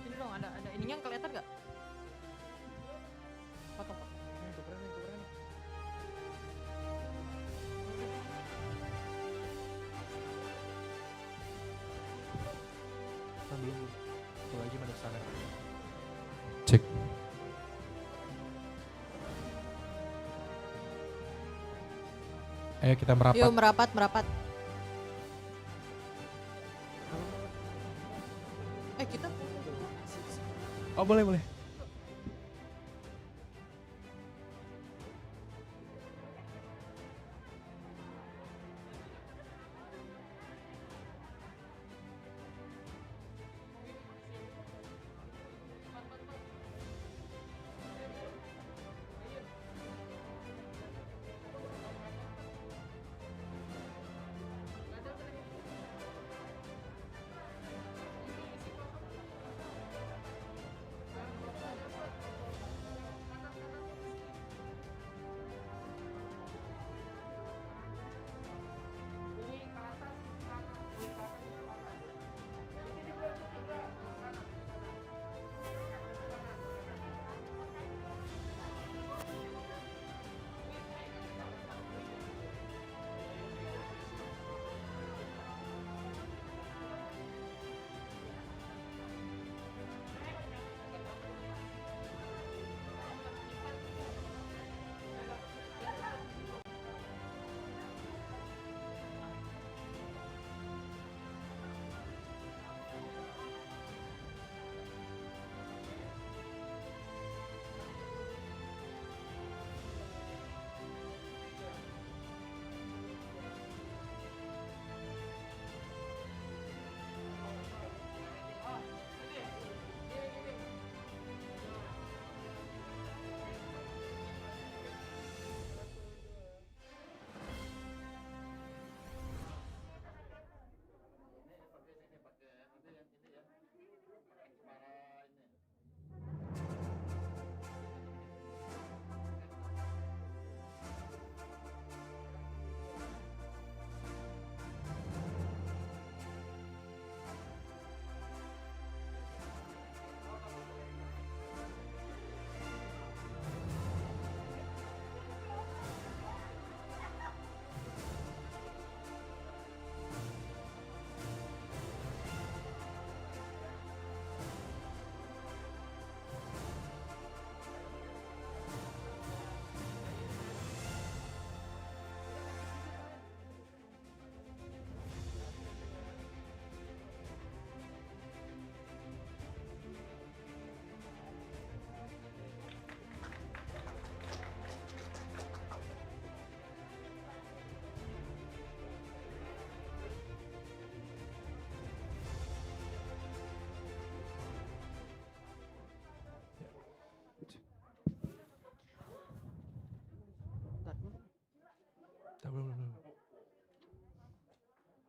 Ini dong, ada ininya kelihatan nggak? Foto. Belum, itu lagi pada sana. Cek. Ayo kita merapat. Yuk merapat. Kita Oh, boleh, boleh.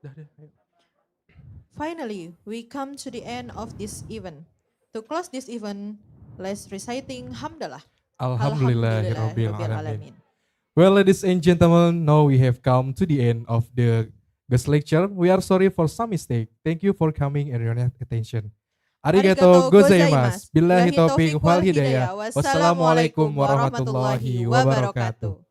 Dah, ayo. Finally, we come to the end of this event. To close this event, let's reciting Hamdalah. Alhamdulillahirabbil Alhamdulillahirabbil alamin. Well, ladies and gentlemen, now we have come to the end of the guest lecture. We are sorry for some mistake. Thank you for coming and your attention. Arigato gozaimasu. Billahi taufiq wal hidayah. Wassalamualaikum warahmatullahi wabarakatuh.